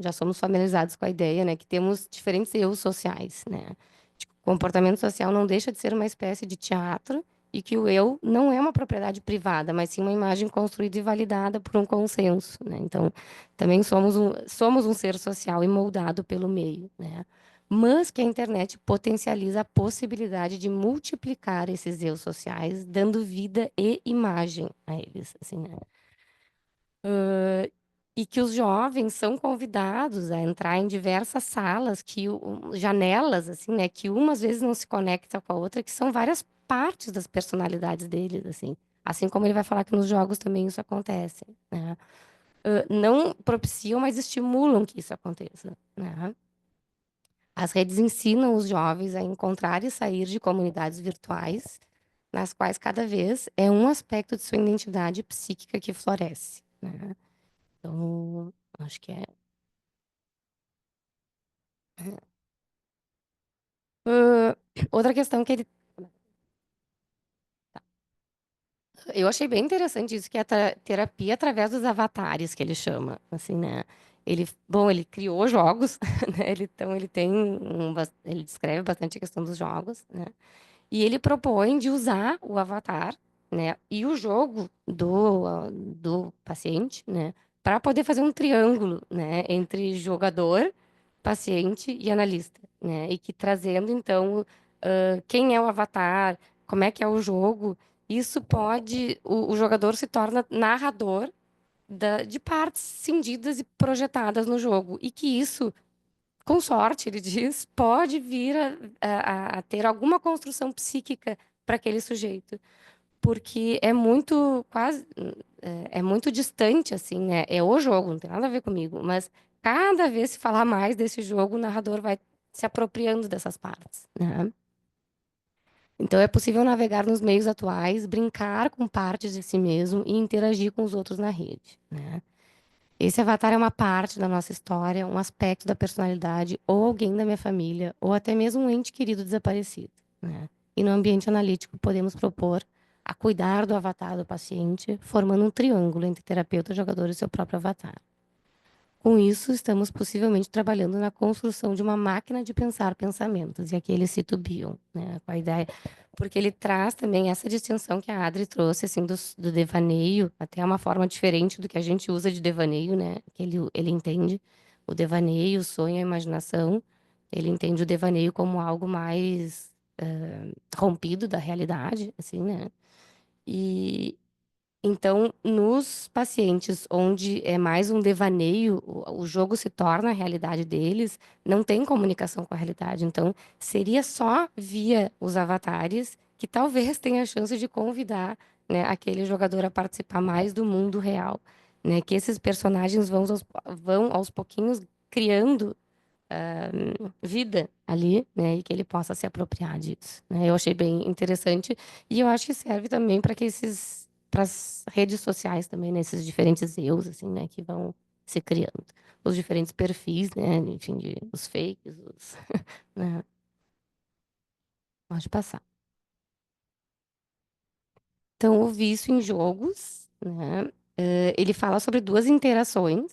já somos familiarizados com a ideia, né? Que temos diferentes eus sociais, né? Tipo, o comportamento social não deixa de ser uma espécie de teatro e que o eu não é uma propriedade privada, mas sim uma imagem construída e validada por um consenso, né? Então, também somos um ser social e moldado pelo meio, né? Mas que a internet potencializa a possibilidade de multiplicar esses eus sociais, dando vida e imagem a eles, assim, né? E que os jovens são convidados a entrar em diversas salas, janelas, assim, né? Que uma às vezes não se conecta com a outra, que são várias partes das personalidades deles, assim. Assim como ele vai falar que nos jogos também isso acontece, né? Não propiciam, mas estimulam que isso aconteça, né? As redes ensinam os jovens a encontrar e sair de comunidades virtuais, nas quais cada vez é um aspecto de sua identidade psíquica que floresce, né? Então, acho que é. Outra questão que ele. Eu achei bem interessante isso, que é a terapia através dos avatares, que ele chama, assim, né? Ele criou jogos, né? Então, ele tem ele descreve bastante a questão dos jogos, né? E ele propõe de usar o avatar, né? E o jogo do paciente, né? Para poder fazer um triângulo, né? Entre jogador, paciente e analista, né? E que trazendo, então, quem é o avatar, como é que é o jogo, isso pode... O jogador se torna narrador de partes cindidas e projetadas no jogo. E que isso, com sorte, ele diz, pode vir a ter alguma construção psíquica para aquele sujeito. Porque é muito, quase, é muito distante, assim, né? É o jogo, não tem nada a ver comigo. Mas cada vez se falar mais desse jogo, o narrador vai se apropriando dessas partes, né? Então é possível navegar nos meios atuais, brincar com partes de si mesmo e interagir com os outros na rede, né? Esse avatar é uma parte da nossa história, um aspecto da personalidade, ou alguém da minha família, ou até mesmo um ente querido desaparecido, né? E no ambiente analítico, podemos propor a cuidar do avatar do paciente, formando um triângulo entre terapeuta, jogador e seu próprio avatar. Com isso, estamos possivelmente trabalhando na construção de uma máquina de pensar pensamentos. E aqui ele cita o Bion, né, com a ideia, porque ele traz também essa distinção que a Adri trouxe, assim, do devaneio, até uma forma diferente do que a gente usa de devaneio, né, que ele entende o devaneio, o sonho, a imaginação. Ele entende o devaneio como algo mais rompido da realidade, assim, né. E, então, nos pacientes onde é mais um devaneio, o jogo se torna a realidade deles, não tem comunicação com a realidade. Então, seria só via os avatares que talvez tenha a chance de convidar, né, aquele jogador a participar mais do mundo real, né? Que esses personagens vão aos pouquinhos criando vida ali, né? E que ele possa se apropriar disso, né? Eu achei bem interessante e eu acho que serve também para as redes sociais também, né? Esses diferentes eus, assim, né? Que vão se criando. Os diferentes perfis, né? Enfim, os fakes, né? Pode passar. Então, eu vi isso em jogos, né? Ele fala sobre duas interações,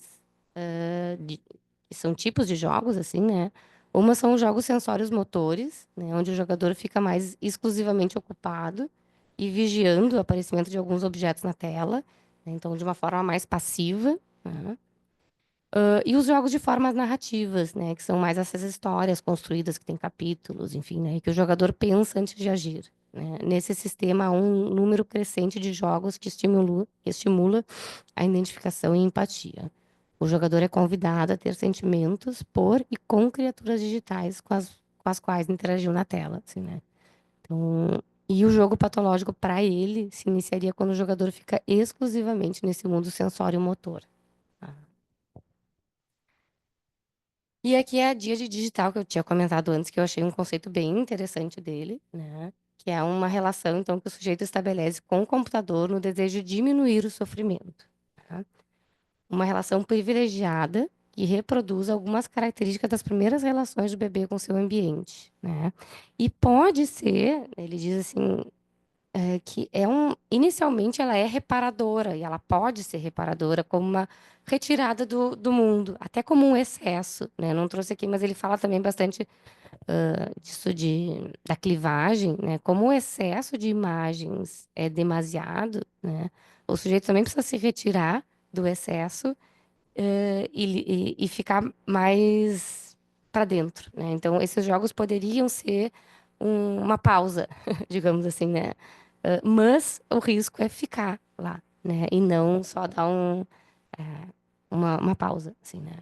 que são tipos de jogos, assim, né? Uma são os jogos sensórios motores, né? Onde o jogador fica mais exclusivamente ocupado e vigiando o aparecimento de alguns objetos na tela, né? Então, de uma forma mais passiva, né? E os jogos de formas narrativas, né? Que são mais essas histórias construídas que têm capítulos, enfim, né? E que o jogador pensa antes de agir, né? Nesse sistema, há um número crescente de jogos que estimula a identificação e empatia. O jogador é convidado a ter sentimentos por e com criaturas digitais com as quais interagiu na tela, assim, né? Então, e o jogo patológico para ele se iniciaria quando o jogador fica exclusivamente nesse mundo sensório-motor. Tá? E aqui é a Díade digital, que eu tinha comentado antes, que eu achei um conceito bem interessante dele, né? Que é uma relação, então, que o sujeito estabelece com o computador no desejo de diminuir o sofrimento. Tá? Uma relação privilegiada que reproduz algumas características das primeiras relações do bebê com seu ambiente, né? E pode ser, ele diz assim, que inicialmente ela é reparadora, e ela pode ser reparadora como uma retirada do mundo, até como um excesso, né? Não trouxe aqui, mas ele fala também bastante disso da clivagem, né? Como o excesso de imagens é demasiado, né? O sujeito também precisa se retirar do excesso e ficar mais para dentro, né? Então, esses jogos poderiam ser uma pausa, digamos assim, né? Mas o risco é ficar lá, né? E não só dar uma pausa, assim, né?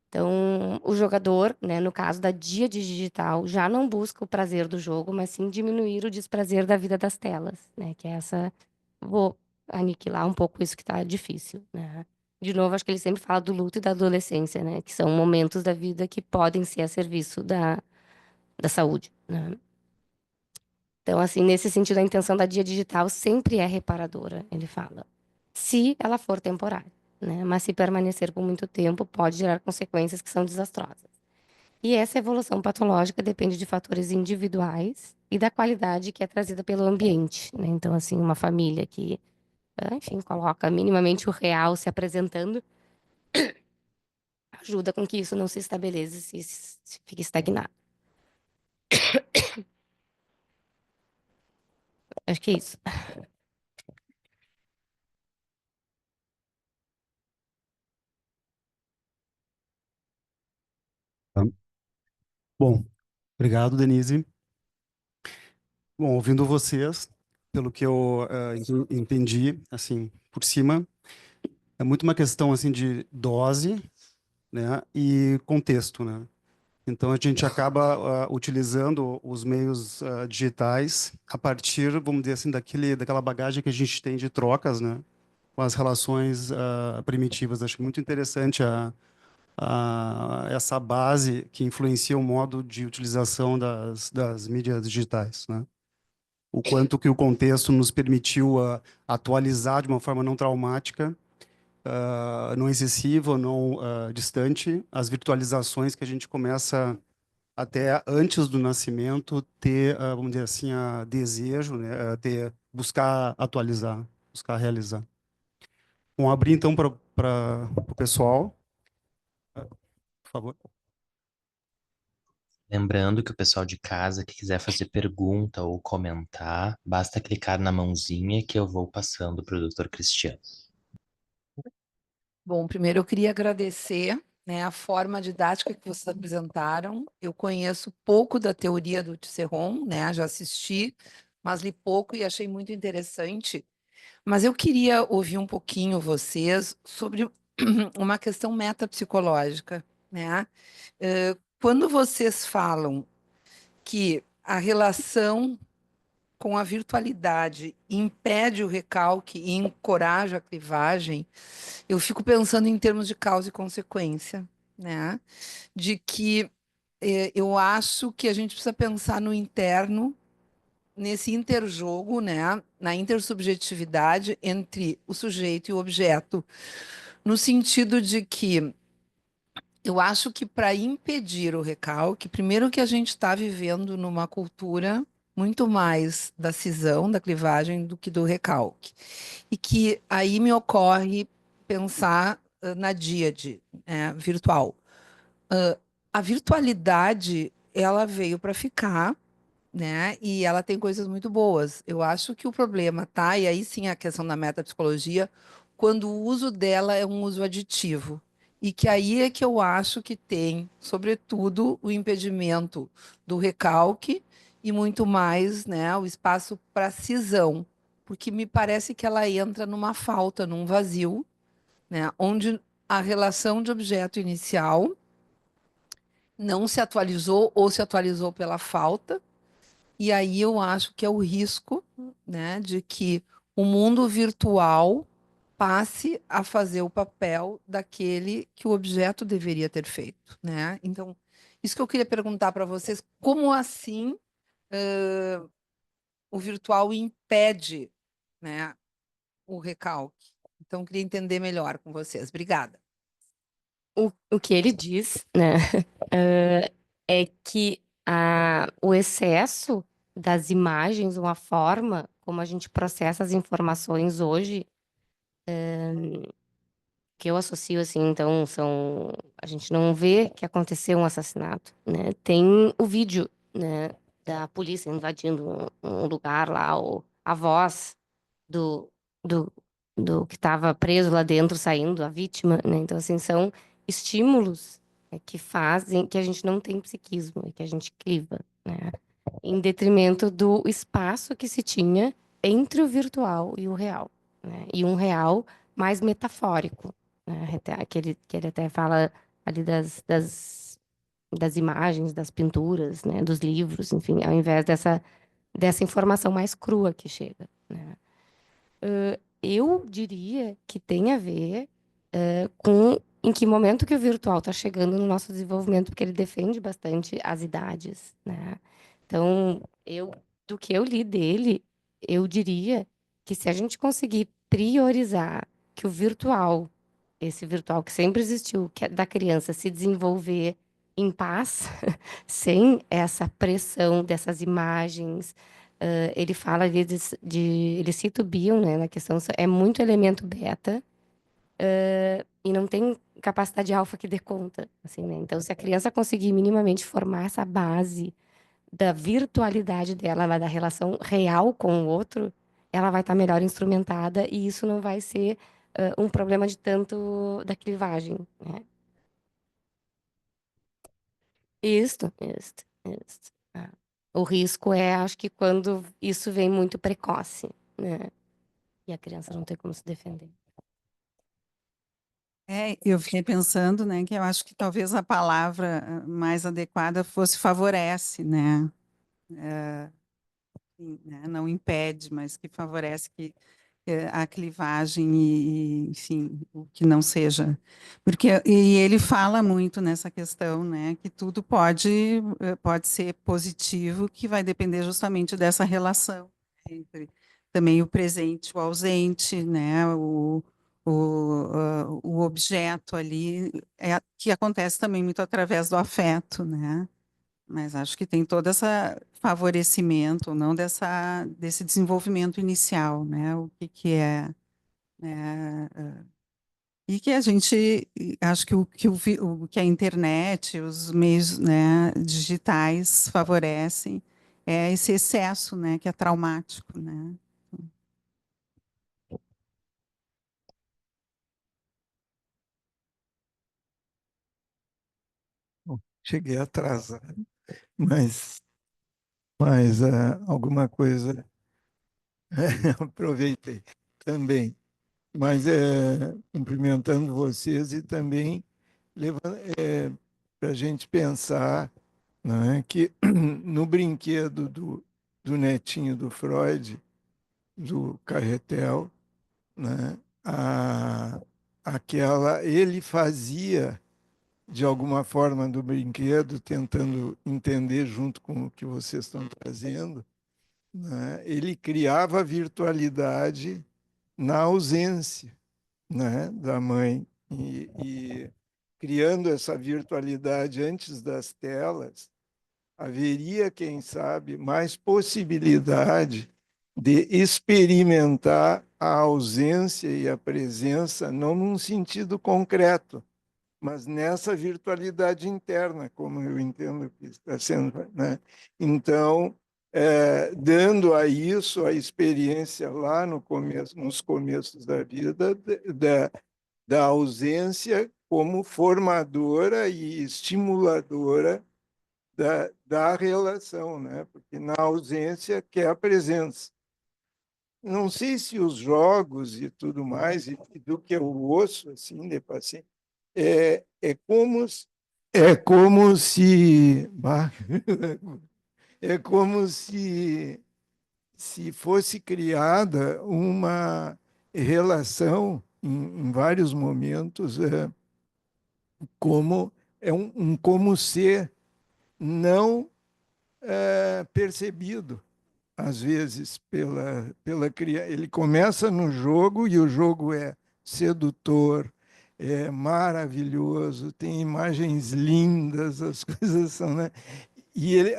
Então, o jogador, né, no caso da Díade digital, já não busca o prazer do jogo, mas sim diminuir o desprazer da vida das telas, né? Que é essa... Vou aniquilar um pouco isso que tá difícil, né? De novo, acho que ele sempre fala do luto e da adolescência, né? Que são momentos da vida que podem ser a serviço da saúde, né? Então, assim, nesse sentido, a intenção da Díade digital sempre é reparadora, ele fala. Se ela for temporária, né? Mas se permanecer por muito tempo, pode gerar consequências que são desastrosas. E essa evolução patológica depende de fatores individuais e da qualidade que é trazida pelo ambiente, né? Então, assim, uma família que, enfim, coloca minimamente o real se apresentando, ajuda com que isso não se estabeleça e se fique estagnado. Acho que é isso. Tá. Bom, obrigado, Denise. Bom, ouvindo vocês, pelo que eu entendi, assim, por cima, é muito uma questão, assim, de dose, né, e contexto, né? Então, a gente acaba utilizando os meios digitais a partir, vamos dizer assim, daquela bagagem que a gente tem de trocas, né, com as relações primitivas. Acho muito interessante essa base que influencia o modo de utilização das mídias digitais, né? O quanto que o contexto nos permitiu atualizar de uma forma não traumática, não excessiva, não distante, as virtualizações que a gente começa até antes do nascimento ter, vamos dizer assim, a desejo, né, buscar atualizar, buscar realizar. Bom, abrir então para o pessoal, por favor. Lembrando que o pessoal de casa que quiser fazer pergunta ou comentar, basta clicar na mãozinha que eu vou passando para o Dr. Cristiano. Bom, primeiro eu queria agradecer, né, a forma didática que vocês apresentaram. Eu conheço pouco da teoria do Cicerón, né, já assisti, mas li pouco e achei muito interessante. Mas eu queria ouvir um pouquinho vocês sobre uma questão metapsicológica, né? Quando vocês falam que a relação com a virtualidade impede o recalque e encoraja a clivagem, eu fico pensando em termos de causa e consequência, né? De que eu acho que a gente precisa pensar no interno, nesse interjogo, né? Na intersubjetividade entre o sujeito e o objeto, no sentido de que eu acho que para impedir o recalque, primeiro que a gente está vivendo numa cultura muito mais da cisão, da clivagem, do que do recalque. E que aí me ocorre pensar na díade, virtual. A virtualidade, ela veio para ficar, né? E ela tem coisas muito boas. Eu acho que o problema tá, e aí sim a questão da metapsicologia, quando o uso dela é um uso aditivo. E que aí é que eu acho que tem, sobretudo, o impedimento do recalque e muito mais, né, o espaço para cisão, porque me parece que ela entra numa falta, num vazio, né, onde a relação de objeto inicial não se atualizou ou se atualizou pela falta, e aí eu acho que é o risco, né, de que o mundo virtual passe a fazer o papel daquele que o objeto deveria ter feito, né? Então, isso que eu queria perguntar para vocês, como assim o virtual impede, né, o recalque? Então, eu queria entender melhor com vocês. Obrigada. O que ele diz, né, é que o excesso das imagens, uma forma como a gente processa as informações hoje, que eu associo assim, então, a gente não vê que aconteceu um assassinato, né? Tem o vídeo, né, da polícia invadindo um lugar lá, a voz do, do, do que estava preso lá dentro saindo, a vítima, né? Então, assim, são estímulos, né, que fazem que a gente não tem psiquismo e que a gente cliva, né? Em detrimento do espaço que se tinha entre o virtual e o real, né? E um real mais metafórico, né? Que ele até fala ali das imagens, das pinturas, né? Dos livros, enfim, ao invés dessa informação mais crua que chega, né? Eu diria que tem a ver com em que momento que o virtual está chegando no nosso desenvolvimento, porque ele defende bastante as idades, né? Então, do que eu li dele, eu diria que se a gente conseguir priorizar que o virtual, esse virtual que sempre existiu, que é da criança se desenvolver em paz, sem essa pressão dessas imagens. Ele fala ali ele cita o Bion, né, na questão, é muito elemento beta, e não tem capacidade alfa que dê conta, assim, né? Então, se a criança conseguir minimamente formar essa base da virtualidade dela, da relação real com o outro, ela vai estar melhor instrumentada e isso não vai ser um problema de tanto da clivagem, né? Isto. Ah. O risco é, acho que quando isso vem muito precoce, né? E a criança não tem como se defender. Eu fiquei pensando, né, que eu acho que talvez a palavra mais adequada fosse favorece, né? Sim, né, não impede, mas que favorece a clivagem enfim, o que não seja. E ele fala muito nessa questão, né, que tudo pode ser positivo, que vai depender justamente dessa relação entre também o presente e o ausente, né, o objeto ali, que acontece também muito através do afeto, né? Mas acho que tem todo esse favorecimento, não desse desenvolvimento inicial, né? O que é, né? E que a gente, acho que o que a internet, os meios, né, digitais favorecem é esse excesso, né, que é traumático, né? Bom, cheguei atrasado, mas, alguma coisa aproveitei também. Mas cumprimentando vocês e também para a gente pensar, né, que no brinquedo do netinho do Freud, do Carretel, né, ele fazia de alguma forma do brinquedo, tentando entender junto com o que vocês estão trazendo, né, ele criava a virtualidade na ausência, né, da mãe e criando essa virtualidade antes das telas, haveria, quem sabe, mais possibilidade de experimentar a ausência e a presença, não num sentido concreto, mas nessa virtualidade interna, como eu entendo que está sendo, né? Então, dando a isso a experiência lá no começo, nos começos da vida, da ausência como formadora e estimuladora da relação, né? Porque na ausência que é a presença. Não sei se os jogos e tudo mais, e do que eu ouço assim de paciente, é, é como é como se é como se fosse criada uma relação em vários momentos, como é um como ser não percebido, às vezes, pela criança. Ele começa no jogo e o jogo é sedutor, é maravilhoso, tem imagens lindas, as coisas são, né? E ele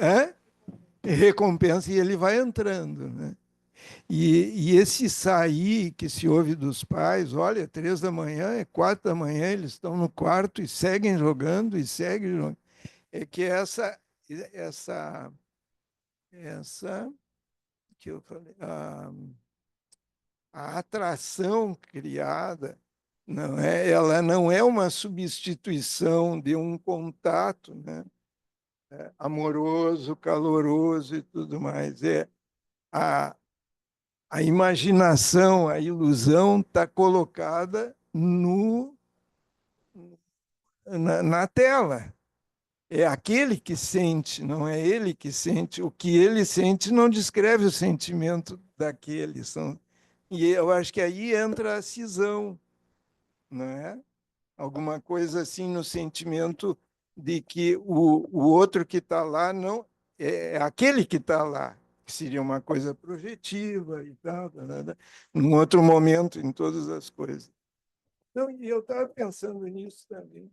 recompensa e ele vai entrando, né? E esse sair que se ouve dos pais, olha, 3 da manhã, 4 da manhã, eles estão no quarto e seguem jogando e seguem jogando. É que essa, essa que eu falei, a atração criada ela não é uma substituição de um contato, né? Amoroso, caloroso e tudo mais. A, a imaginação, a ilusão está colocada na tela. É aquele que sente, não é ele que sente. O que ele sente não descreve o sentimento daquele. E eu acho que aí entra a cisão, não é? Alguma coisa assim no sentimento de que o outro que está lá não é aquele que está lá, que seria uma coisa projetiva e tal, num outro momento em todas as coisas. Então, e eu estava pensando nisso também,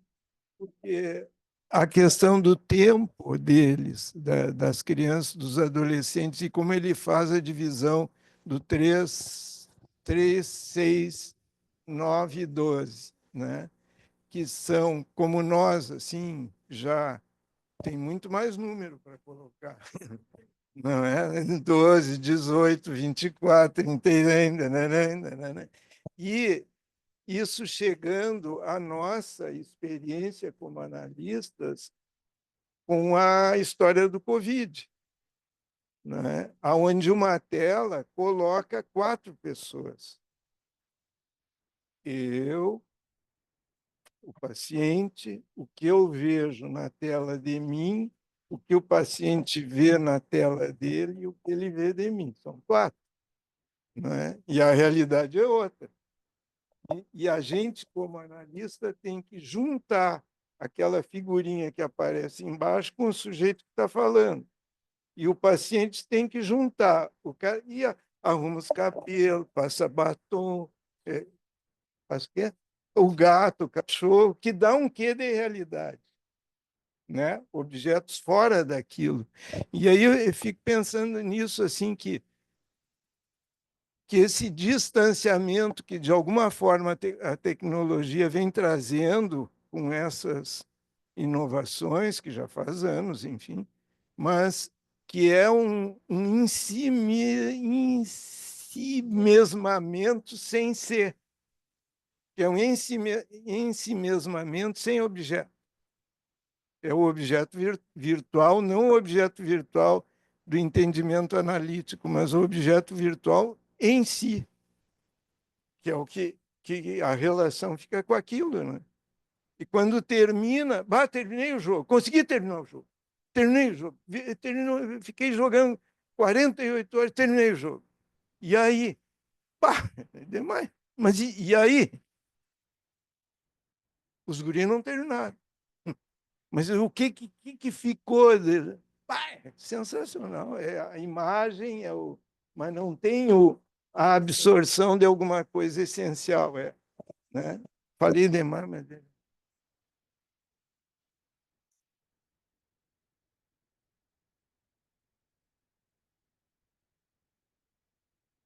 porque a questão do tempo deles, das crianças, dos adolescentes, e como ele faz a divisão do 3, 6, 9 e 12, né? Que são, como nós, assim, já tem muito mais número para colocar. Não é? 12, 18, 24, 30, né? E isso chegando à nossa experiência como analistas com a história do Covid, né? Onde uma tela coloca 4 pessoas. Eu, o paciente, o que eu vejo na tela de mim, o que o paciente vê na tela dele e o que ele vê de mim. São 4. Né? E a realidade é outra. E a gente, como analista, tem que juntar aquela figurinha que aparece embaixo com o sujeito que está falando. E o paciente tem que juntar. O cara arruma os cabelos, passa batom, faz o quê? O gato, o cachorro, que dá um quê de realidade, né? Objetos fora daquilo. E aí eu fico pensando nisso, assim, que esse distanciamento que, de alguma forma, a tecnologia vem trazendo com essas inovações, que já faz anos, enfim, mas que é um ensimesmamento sem ser, que é um ensimesmamento sem objeto. É o objeto virtual, não o objeto virtual do entendimento analítico, mas o objeto virtual em si, que é o que a relação fica com aquilo, né? E quando termina, terminei o jogo, consegui terminar o jogo, terminei o jogo, fiquei jogando 48 horas, terminei o jogo. E aí, demais. Mas e aí? Os guris não terminaram. Mas o que ficou? Sensacional. É a imagem, mas não tem a absorção de alguma coisa essencial. Né? Falei demais, mas...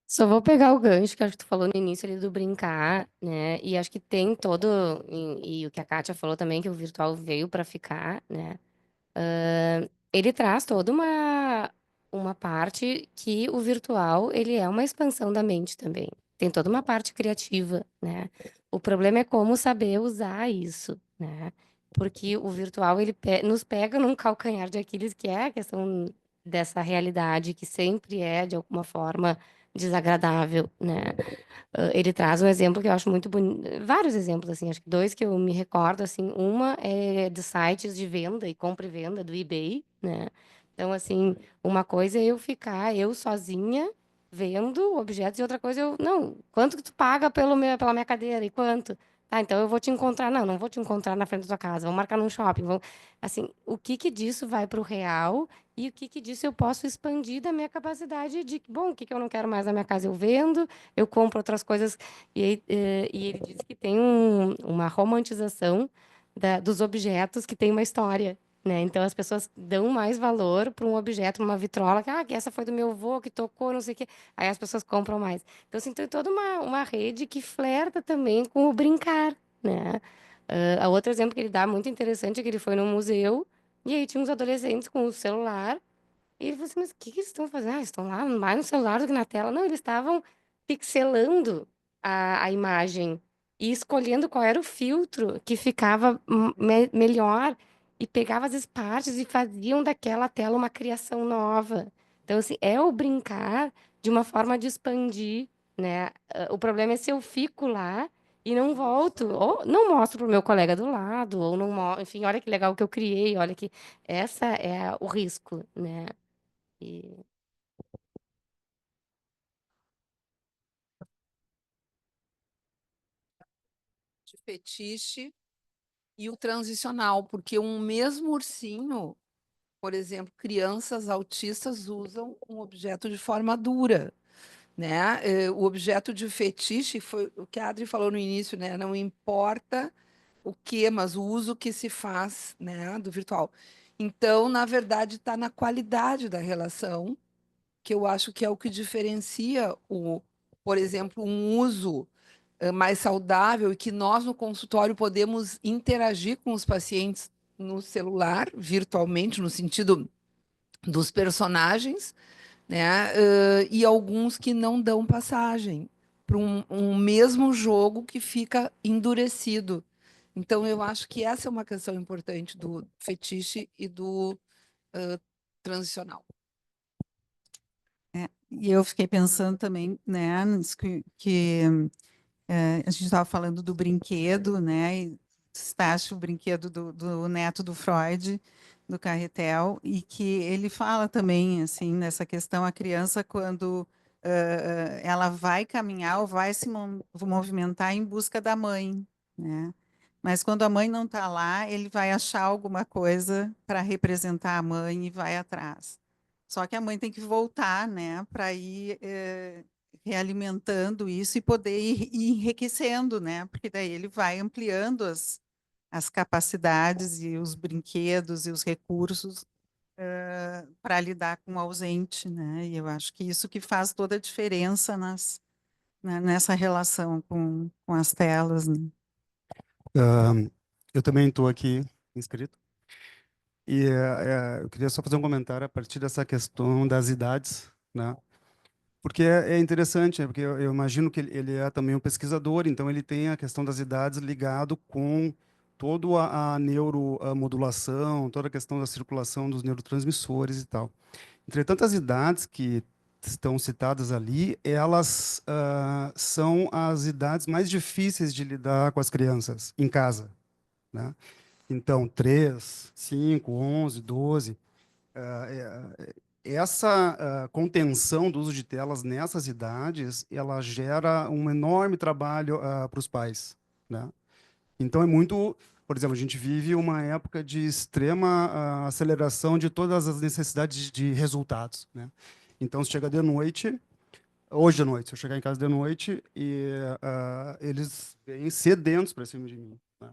Só vou pegar o gancho que acho que tu falou no início ali do brincar, né? E acho que tem todo. E o que a Kátia falou também, que o virtual veio para ficar, né? Ele traz toda uma parte que o virtual, ele é uma expansão da mente também. Tem toda uma parte criativa, né? O problema é como saber usar isso, né? Porque o virtual, ele nos pega num calcanhar de Aquiles, que é a questão dessa realidade que sempre é, de alguma forma, desagradável, né? Ele traz um exemplo que eu acho muito bonito, vários exemplos, assim, acho que 2 que eu me recordo, assim, uma é de sites de venda e compra e venda do eBay, né? Então, assim, uma coisa é eu ficar, eu sozinha, vendo objetos, e outra coisa eu, não, quanto que tu paga pela minha cadeira? E quanto? Tá, então eu vou te encontrar. Não, não vou te encontrar na frente da tua casa, vamos marcar num shopping. Assim, o que que disso vai para o real e o que que disso eu posso expandir da minha capacidade de, bom, o que que eu não quero mais na minha casa eu vendo, eu compro outras coisas. E ele diz que tem uma romantização dos objetos que tem uma história. Né? Então, as pessoas dão mais valor para um objeto, uma vitrola, que essa foi do meu avô, que tocou, não sei o quê. Aí as pessoas compram mais. Então, assim, tem toda uma rede que flerta também com o brincar, né? A outro exemplo que ele dá, muito interessante, é que ele foi num museu, e aí tinha uns adolescentes com o celular, e ele falou assim, mas o que que eles estão fazendo? Ah, eles estão lá mais no celular do que na tela. Não, eles estavam pixelando a imagem e escolhendo qual era o filtro que ficava melhor e pegava as partes e faziam daquela tela uma criação nova. Então, assim, é o brincar de uma forma de expandir, né? O problema é se eu fico lá e não volto, ou não mostro para o meu colega do lado, ou não, enfim, olha que legal que eu criei, olha que essa é o risco, né? E De fetiche e o transicional, porque um mesmo ursinho, por exemplo, crianças autistas usam um objeto de forma dura, né? O objeto de fetiche foi o que a Adri falou no início, né? Não importa o que, mas o uso que se faz, né, do virtual. Então, na verdade, está na qualidade da relação, que eu acho que é o que diferencia por exemplo, um uso mais saudável e que nós no consultório podemos interagir com os pacientes no celular, virtualmente, no sentido dos personagens, né? E alguns que não dão passagem para um mesmo jogo que fica endurecido. Então, eu acho que essa é uma questão importante do fetiche e do transicional. E eu fiquei pensando também, né, nisso a gente estava falando do brinquedo, né, e citaste o brinquedo do neto do Freud, do Carretel, e que ele fala também, assim, nessa questão, a criança, quando ela vai caminhar ou vai se movimentar em busca da mãe, né? Mas quando a mãe não está lá, ele vai achar alguma coisa para representar a mãe e vai atrás. Só que a mãe tem que voltar, né, para ir realimentando isso e poder ir enriquecendo, né? Porque daí ele vai ampliando as capacidades e os brinquedos e os recursos para lidar com o ausente, né? E eu acho que isso que faz toda a diferença nessa relação com as telas, né? Eu também estou aqui inscrito. E eu queria só fazer um comentário a partir dessa questão das idades, né? Porque é interessante, né? Porque eu imagino que ele é também um pesquisador, então ele tem a questão das idades ligado com toda a neuromodulação, toda a questão da circulação dos neurotransmissores e tal. Entretanto, as idades que estão citadas ali, elas são as idades mais difíceis de lidar com as crianças em casa, né? Então, 3, 5, 11, 12. Essa contenção do uso de telas nessas idades, ela gera um enorme trabalho para os pais, né? Então é muito, por exemplo, a gente vive uma época de extrema aceleração de todas as necessidades de resultados, né? Então, se chega de noite, hoje de noite, se eu chegar em casa de noite, e eles vêm sedentos para cima de mim, né?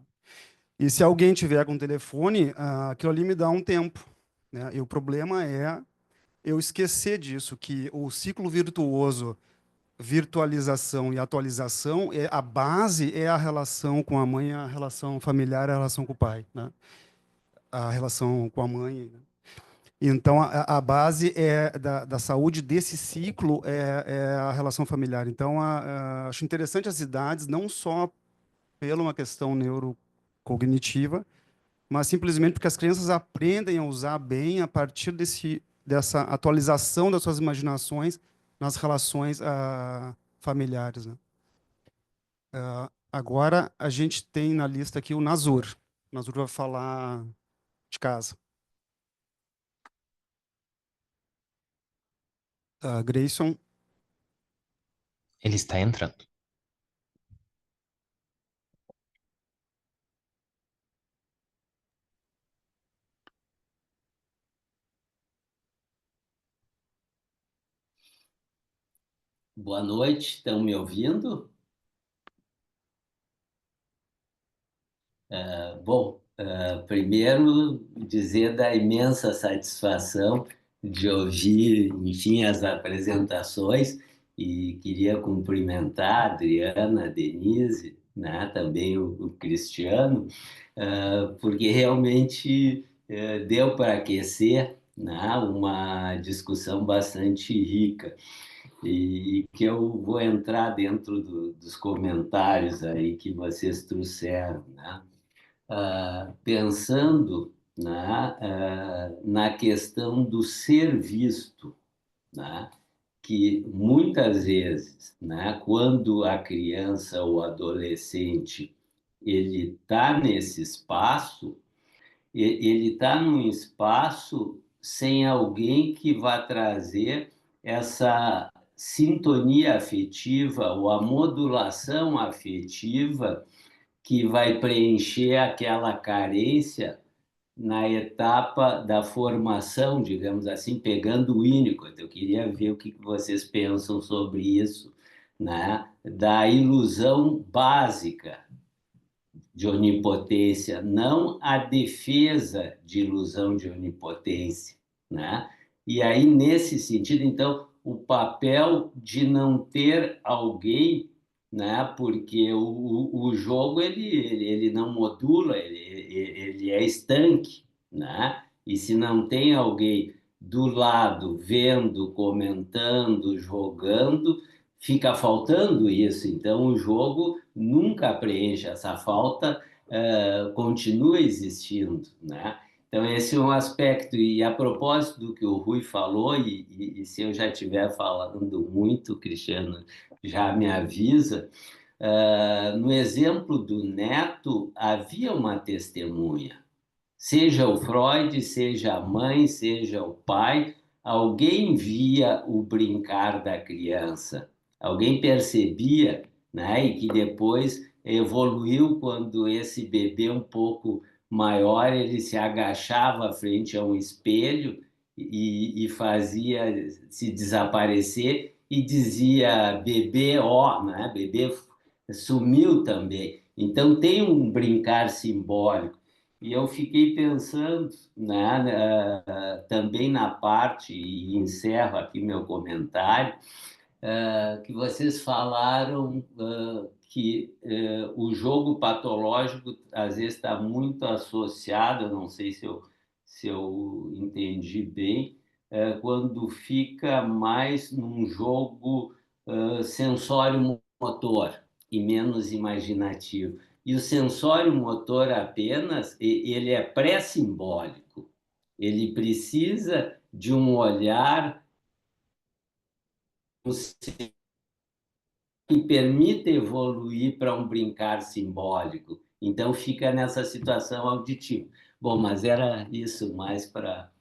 E se alguém tiver com o telefone, aquilo ali me dá um tempo, né? E o problema é eu esquecer disso, que o ciclo virtuoso, virtualização e atualização, a base é a relação com a mãe, a relação familiar, a relação com o pai, né? A relação com a mãe, né? Então, a base da saúde desse ciclo é a relação familiar. Então, acho interessante as idades, não só pela uma questão neurocognitiva, mas simplesmente porque as crianças aprendem a usar bem a partir dessa atualização das suas imaginações nas relações familiares, né? Agora, a gente tem na lista aqui o Nazur. O Nazur vai falar de casa. Grayson, Ele está entrando. Boa noite, estão me ouvindo? Primeiro dizer da imensa satisfação de ouvir, enfim, as apresentações e queria cumprimentar a Adriana, a Denise, né, também o Cristiano, porque realmente deu para aquecer, né, uma discussão bastante rica e que eu vou entrar dentro dos comentários aí que vocês trouxeram, né? Pensando, né, na questão do ser visto, né, que muitas vezes, né, quando a criança ou adolescente ele está nesse espaço, ele está num espaço sem alguém que vá trazer essa sintonia afetiva ou a modulação afetiva que vai preencher aquela carência na etapa da formação, digamos assim, pegando o Winnicott. Eu queria ver o que vocês pensam sobre isso, né? Da ilusão básica de onipotência, não a defesa de ilusão de onipotência, né? E aí, nesse sentido, então, o papel de não ter alguém, né? Porque o jogo ele não modula, ele é estanque, né? E se não tem alguém do lado vendo, comentando, jogando, fica faltando isso. Então, o jogo nunca preenche essa falta, continua existindo, né? Então, esse é um aspecto. E a propósito do que o Rui falou, e se eu já estiver falando muito, Cristiano já me avisa, no exemplo do neto, havia uma testemunha. Seja o Freud, seja a mãe, seja o pai, alguém via o brincar da criança, alguém percebia, né? E que depois evoluiu quando esse bebê um pouco maior, ele se agachava frente a um espelho e fazia se desaparecer e dizia bebê, ó, né? Bebê sumiu também. Então tem um brincar simbólico. E eu fiquei pensando, né, também na parte, e encerro aqui meu comentário, que vocês falaram que o jogo patológico às vezes está muito associado, eu não sei se eu entendi bem, quando fica mais num jogo sensório-motor e menos imaginativo. E o sensório motor apenas, ele é pré-simbólico. Ele precisa de um olhar que permita evoluir para um brincar simbólico. Então fica nessa situação auditiva. Bom, mas era isso mais para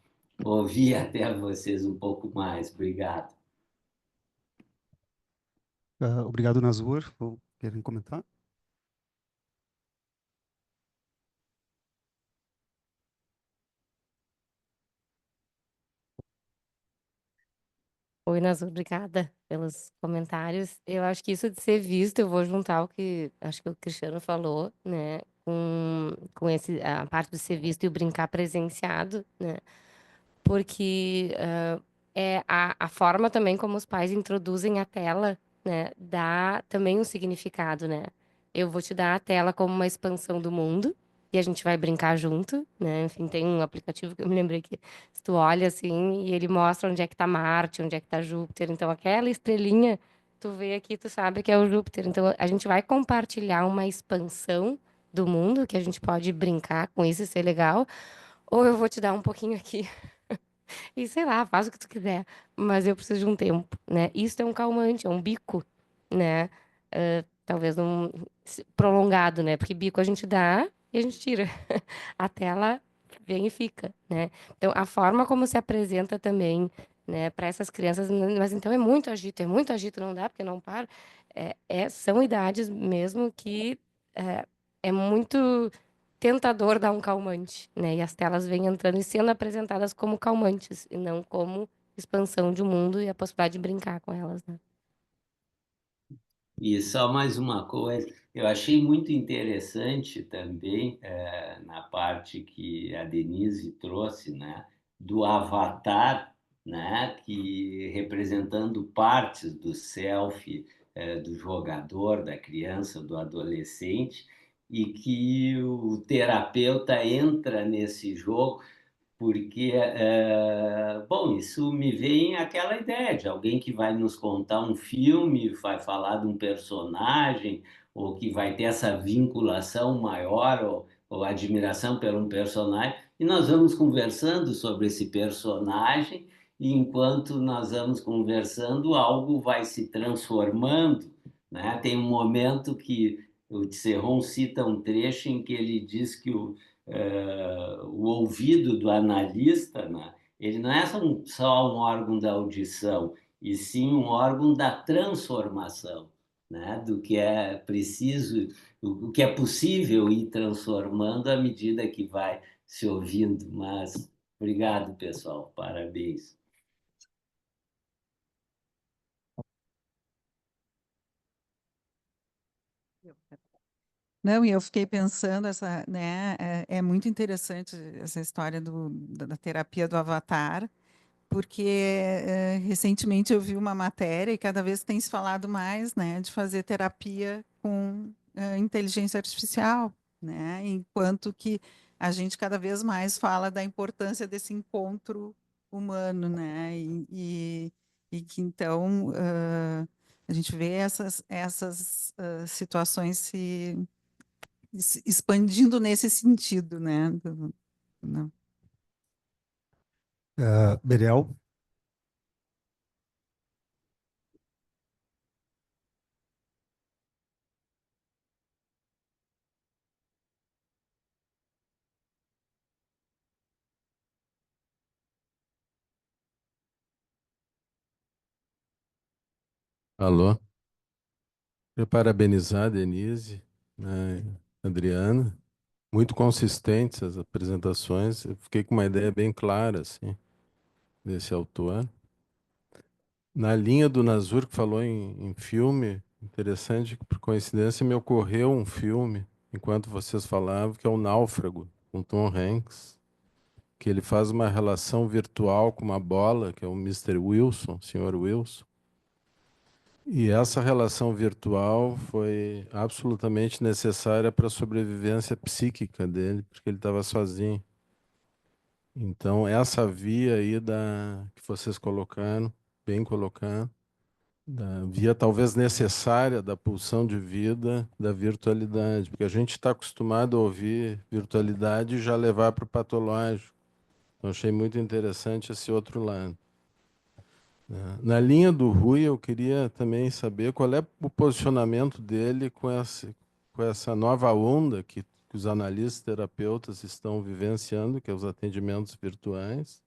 ouvir até vocês um pouco mais. Obrigado. Obrigado, Nazur. Querem comentar? Oi, Nazul, obrigada pelos comentários. Eu acho que isso de ser visto, eu vou juntar o que acho que o Cristiano falou, né? Com a parte do ser visto e o brincar presenciado, né? Porque é a forma também como os pais introduzem a tela, né? Dá também um significado, né? Eu vou te dar a tela como uma expansão do mundo e a gente vai brincar junto, né? Enfim, tem um aplicativo que eu me lembrei que se tu olha assim e ele mostra onde é que tá Marte, onde é que tá Júpiter. Então, aquela estrelinha, tu vê aqui, tu sabe que é o Júpiter. Então, a gente vai compartilhar uma expansão do mundo, que a gente pode brincar com isso e ser legal. Ou eu vou te dar um pouquinho aqui e sei lá, faz o que tu quiser, mas eu preciso de um tempo, né? Isso é um calmante, é um bico, né? Talvez um prolongado, né? Porque bico a gente dá e a gente tira. A tela vem e fica, né? Então, a forma como se apresenta também né, para essas crianças, mas então é muito agito, não dá porque não para. São idades mesmo que é muito tentador dar um calmante, né? E as telas vêm entrando e sendo apresentadas como calmantes e não como expansão de mundo e a possibilidade de brincar com elas, né? E só mais uma coisa, eu achei muito interessante também na parte que a Denise trouxe, né, do avatar, né, que representando partes do self, do jogador, da criança, do adolescente, e que o terapeuta entra nesse jogo porque, bom, isso me vem aquela ideia de alguém que vai nos contar um filme, vai falar de um personagem, ou que vai ter essa vinculação maior, ou admiração por um personagem, e nós vamos conversando sobre esse personagem, e enquanto nós vamos conversando, algo vai se transformando, né? Tem um momento que o Tisserron cita um trecho em que ele diz que o ouvido do analista, né, ele não é só um órgão da audição, e sim um órgão da transformação, né, do que é preciso, o que é possível ir transformando à medida que vai se ouvindo. Mas obrigado, pessoal, parabéns. Não, e eu fiquei pensando, né, é muito interessante essa história da terapia do avatar, porque recentemente eu vi uma matéria e cada vez tem se falado mais, né, de fazer terapia com inteligência artificial, né, enquanto que a gente cada vez mais fala da importância desse encontro humano, né, e que então a gente vê essas situações se expandindo nesse sentido, né? Não. Beriel? Alô? Queria parabenizar a Denise, né, Adriana. Muito consistentes as apresentações. Eu fiquei com uma ideia bem clara, assim, desse autor. Na linha do Nazur, que falou em filme, interessante que, por coincidência, me ocorreu um filme, enquanto vocês falavam, que é o Náufrago, com Tom Hanks, que ele faz uma relação virtual com uma bola, que é o Mr. Wilson, Sr. Wilson. E essa relação virtual foi absolutamente necessária para a sobrevivência psíquica dele, porque ele estava sozinho. Então, essa via aí que vocês colocaram, bem colocado, da via talvez necessária da pulsão de vida da virtualidade, porque a gente está acostumado a ouvir virtualidade e já levar para o patológico. Então, achei muito interessante esse outro lado. Na linha do Rui, eu queria também saber qual é o posicionamento dele com essa nova onda que os analistas terapeutas estão vivenciando, que é os atendimentos virtuais.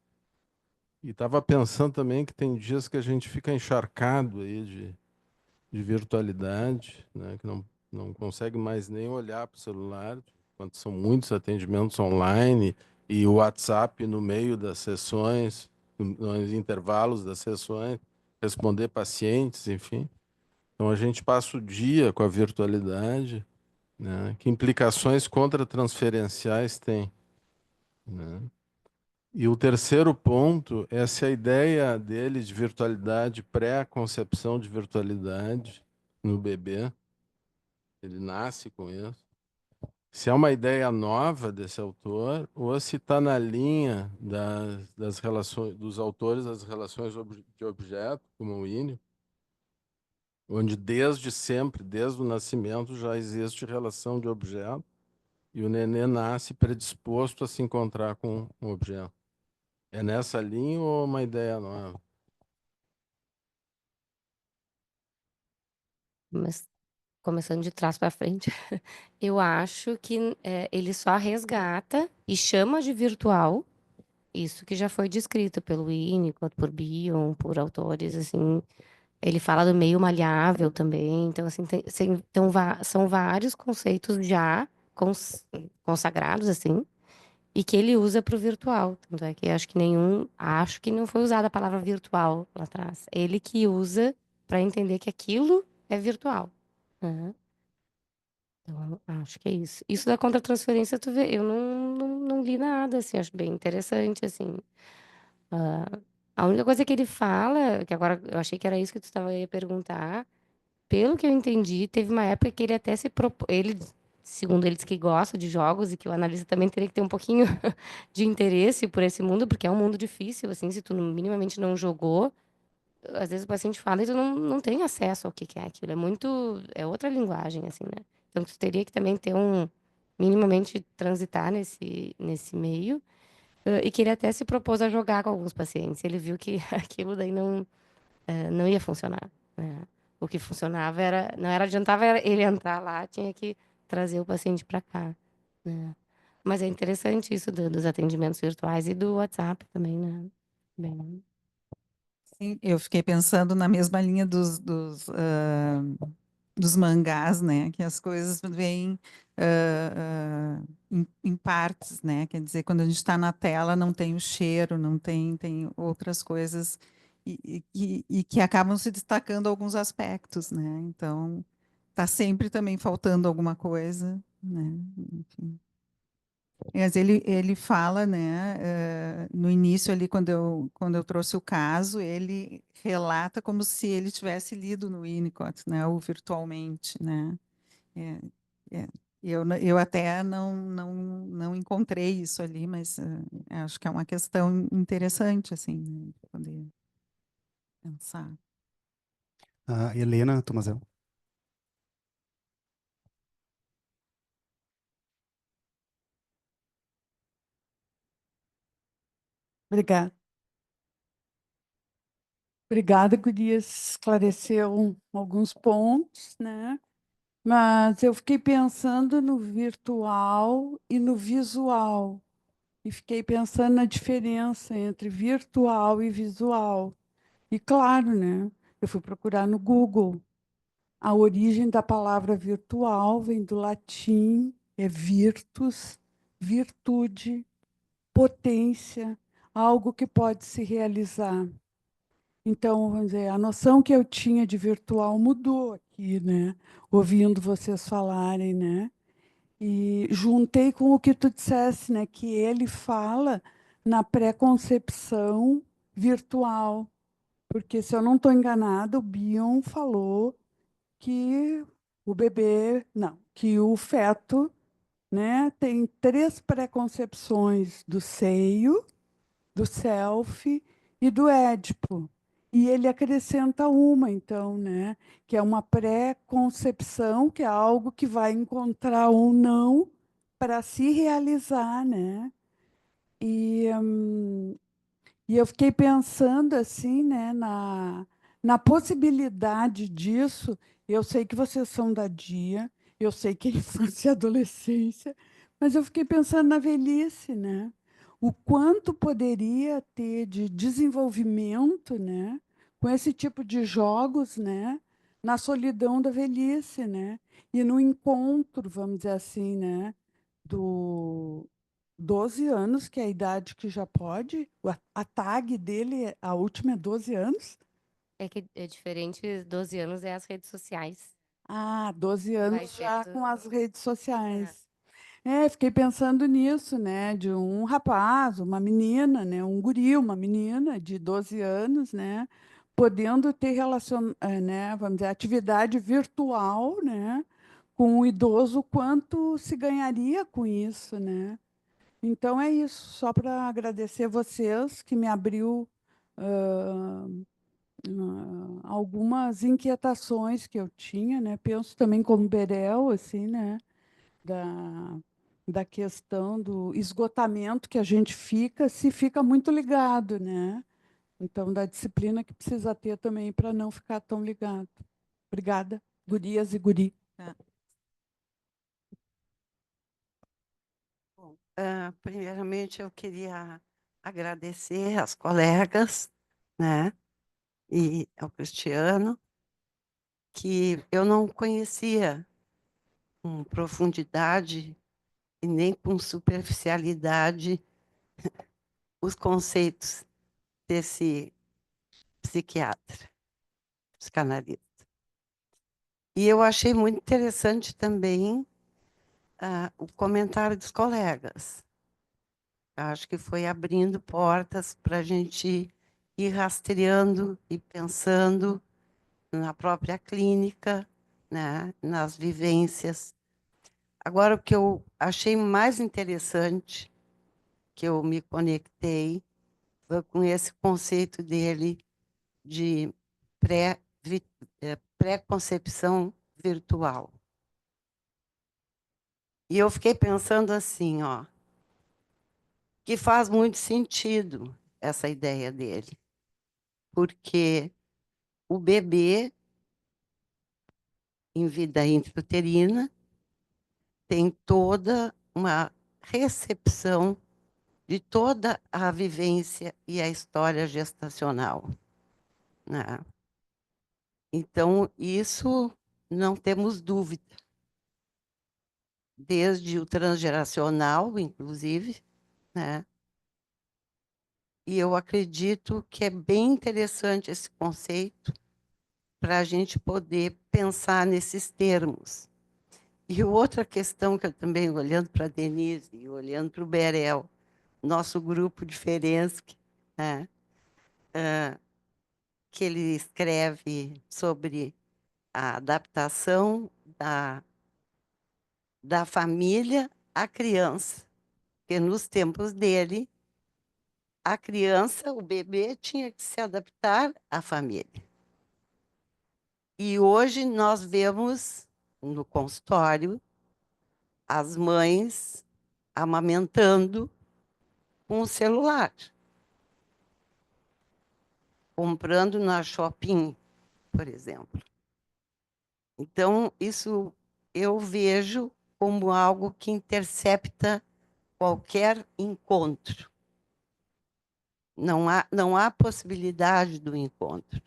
E estava pensando também que tem dias que a gente fica encharcado aí de virtualidade, né, que não consegue mais nem olhar para o celular, quando são muitos atendimentos online e o WhatsApp no meio das sessões, nos intervalos das sessões, responder pacientes, enfim. Então a gente passa o dia com a virtualidade, né? Que implicações contratransferenciais tem, né? E o terceiro ponto é se a ideia dele de virtualidade, pré-concepção de virtualidade no bebê, ele nasce com isso, se é uma ideia nova desse autor ou se está na linha das relações dos autores das relações de objeto, como o Ínio, onde desde sempre, desde o nascimento, já existe relação de objeto e o nenê nasce predisposto a se encontrar com um objeto. É nessa linha ou uma ideia nova? Mas começando de trás para frente, eu acho que ele só resgata e chama de virtual isso que já foi descrito pelo Winnicott, por Bion, por autores, assim. Ele fala do meio maleável também. Então, assim, são vários conceitos já consagrados, assim, e que ele usa para o virtual. Tanto é que acho que não foi usada a palavra virtual lá atrás. Ele que usa para entender que aquilo é virtual. Né? Então, acho que é isso. Isso da contratransferência, tu vê, eu não li nada, assim, acho bem interessante, assim. Ah, a única coisa que ele fala, que agora eu achei que era isso que tu estava aí a perguntar, pelo que eu entendi, teve uma época que ele até se propôs, ele, segundo ele diz que gosta de jogos e que o analista também teria que ter um pouquinho de interesse por esse mundo, porque é um mundo difícil, assim, se tu minimamente não jogou, às vezes o paciente fala e tu não tem acesso ao que é aquilo, é outra linguagem, assim, né? Então tu teria que também ter minimamente transitar nesse meio, e que ele até se propôs a jogar com alguns pacientes, ele viu que aquilo daí não ia funcionar, né? O que funcionava não adiantava ele entrar lá, tinha que trazer o paciente para cá, né? Mas é interessante isso dos atendimentos virtuais e do WhatsApp também, né? Bem, Sim, eu fiquei pensando na mesma linha dos mangás, né? Que as coisas vêm em partes, né? Quer dizer, quando a gente está na tela, não tem o cheiro, não tem outras coisas e que acabam se destacando alguns aspectos, né? Então, está sempre também faltando alguma coisa, né? Enfim. Mas ele fala, né, no início ali, quando eu trouxe o caso, ele relata como se ele tivesse lido no Winnicott, né, ou virtualmente, né. É, é, eu até não encontrei isso ali, mas acho que é uma questão interessante, assim, né, de poder pensar. Helena Tomazel. Obrigada. Obrigada, Gurias. Esclareceu alguns pontos, né? Mas eu fiquei pensando no virtual e no visual. E fiquei pensando na diferença entre virtual e visual. E claro, né? Eu fui procurar no Google. A origem da palavra virtual vem do latim, é virtus, virtude, potência, algo que pode se realizar. Então, vamos dizer, a noção que eu tinha de virtual mudou aqui, né? Ouvindo vocês falarem, né? E juntei com o que tu dissesse, né? Que ele fala na pré-concepção virtual. Porque, se eu não estou enganada, o Bion falou que o bebê, não, que o feto, né, tem 3 pré-concepções do seio, do self e do Édipo. E ele acrescenta uma, então, né, que é uma pré-concepção, que é algo que vai encontrar ou não para se realizar, né? E, e eu fiquei pensando assim, né, na possibilidade disso. Eu sei que vocês são da DIA, eu sei que é infância e adolescência, mas eu fiquei pensando na velhice, né? O quanto poderia ter de desenvolvimento, né, com esse tipo de jogos, né, na solidão da velhice, né? E no encontro, vamos dizer assim, né, do 12 anos, que é a idade que já pode. A tag dele, a última é 12 anos. é que é diferente, 12 anos é as redes sociais. 12 Vai anos ter já com as redes É. sociais. Fiquei pensando nisso, né? De um rapaz, uma menina, né? Um guri, uma menina de 12 anos, né? Podendo ter né? Vamos dizer, atividade virtual, né? Com o idoso, quanto se ganharia com isso, né? Então é isso, só para agradecer vocês que me abriu algumas inquietações que eu tinha, né? Penso também como Berel, assim, né? Da, da questão do esgotamento que a gente fica, se fica muito ligado, né? Então, da disciplina que precisa ter também para não ficar tão ligado. Obrigada, gurias e guri. Bom, primeiramente eu queria agradecer às colegas, né, e ao Cristiano, que eu não conhecia com profundidade e nem com superficialidade os conceitos desse psiquiatra, psicanalista. E eu achei muito interessante também o comentário dos colegas. Acho que foi abrindo portas para a gente ir rastreando e pensando na própria clínica, né, nas vivências. Agora, o que eu achei mais interessante, que eu me conectei, foi com esse conceito dele de pré, pré-concepção virtual. E eu fiquei pensando assim, ó, que faz muito sentido essa ideia dele, porque o bebê, em vida intrauterina, tem toda uma recepção de toda a vivência e a história gestacional, né? Então, isso não temos dúvida, desde o transgeracional, inclusive, né? E eu acredito que é bem interessante esse conceito para a gente poder pensar nesses termos. E outra questão que eu também, olhando para a Denise e olhando para o Berel, nosso grupo de Ferenczi, né, que ele escreve sobre a adaptação da família à criança, porque nos tempos dele, a criança, o bebê, tinha que se adaptar à família. E hoje nós vemos no consultório as mães amamentando com o celular, comprando na shopping, por exemplo. Então, isso eu vejo como algo que intercepta qualquer encontro. Não há possibilidade do encontro.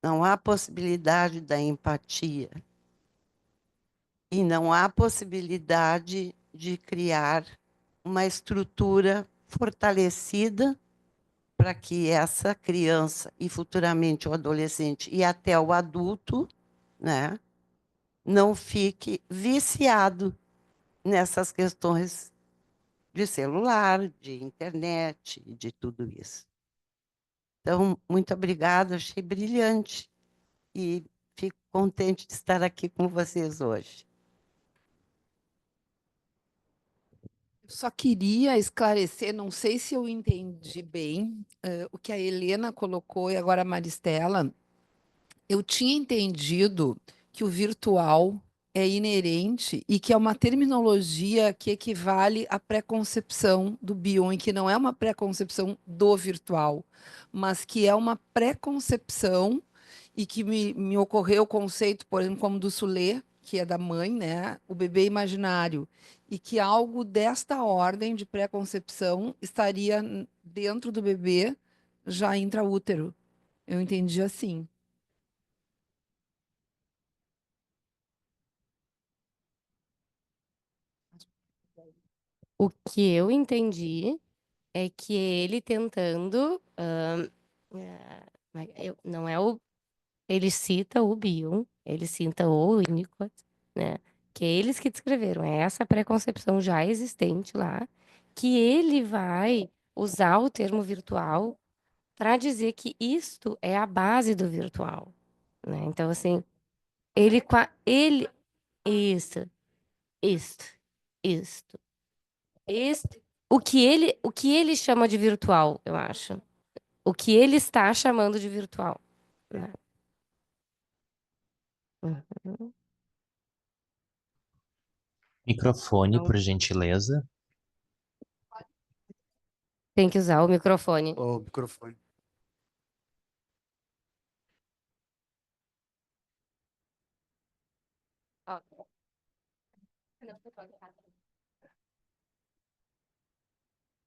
Não há possibilidade da empatia. E não há possibilidade de criar uma estrutura fortalecida para que essa criança e futuramente o adolescente e até o adulto, né, não fique viciado nessas questões de celular, de internet, de tudo isso. Então, muito obrigada, achei brilhante e fico contente de estar aqui com vocês hoje. Eu só queria esclarecer, não sei se eu entendi bem, o que a Helena colocou e agora a Maristela. Eu tinha entendido que o virtual é inerente e que é uma terminologia que equivale à pré-concepção do Bion, e que não é uma pré-concepção do virtual, mas que é uma pré-concepção e que me ocorreu o conceito, por exemplo, como do Sulê, que é da mãe, né? O bebê imaginário. E que algo desta ordem de pré-concepção estaria dentro do bebê já intraútero. Eu entendi assim. O que eu entendi é que ele tentando. Não é o. Ele cita o Bion, ele cita o Winnicott, né? Que é eles que descreveram. É essa preconcepção já existente lá, que ele vai usar o termo virtual para dizer que isto é a base do virtual, né? Então, assim, ele. Isso, isto, isto. Este, o que ele chama de virtual, eu acho. O que ele está chamando de virtual, né? Uhum. Microfone, Então, por gentileza. Tem que usar o microfone. O microfone.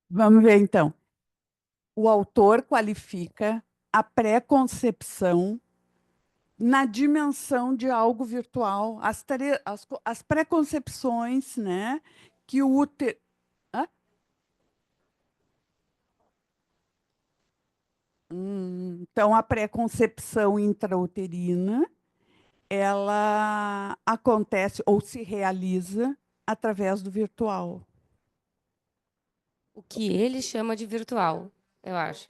Vamos ver, então. O autor qualifica a pré-concepção na dimensão de algo virtual, as pré-concepções, né, que o útero... Hã? Então, a pré-concepção intrauterina, ela acontece ou se realiza através do virtual. O que ele chama de virtual, eu acho.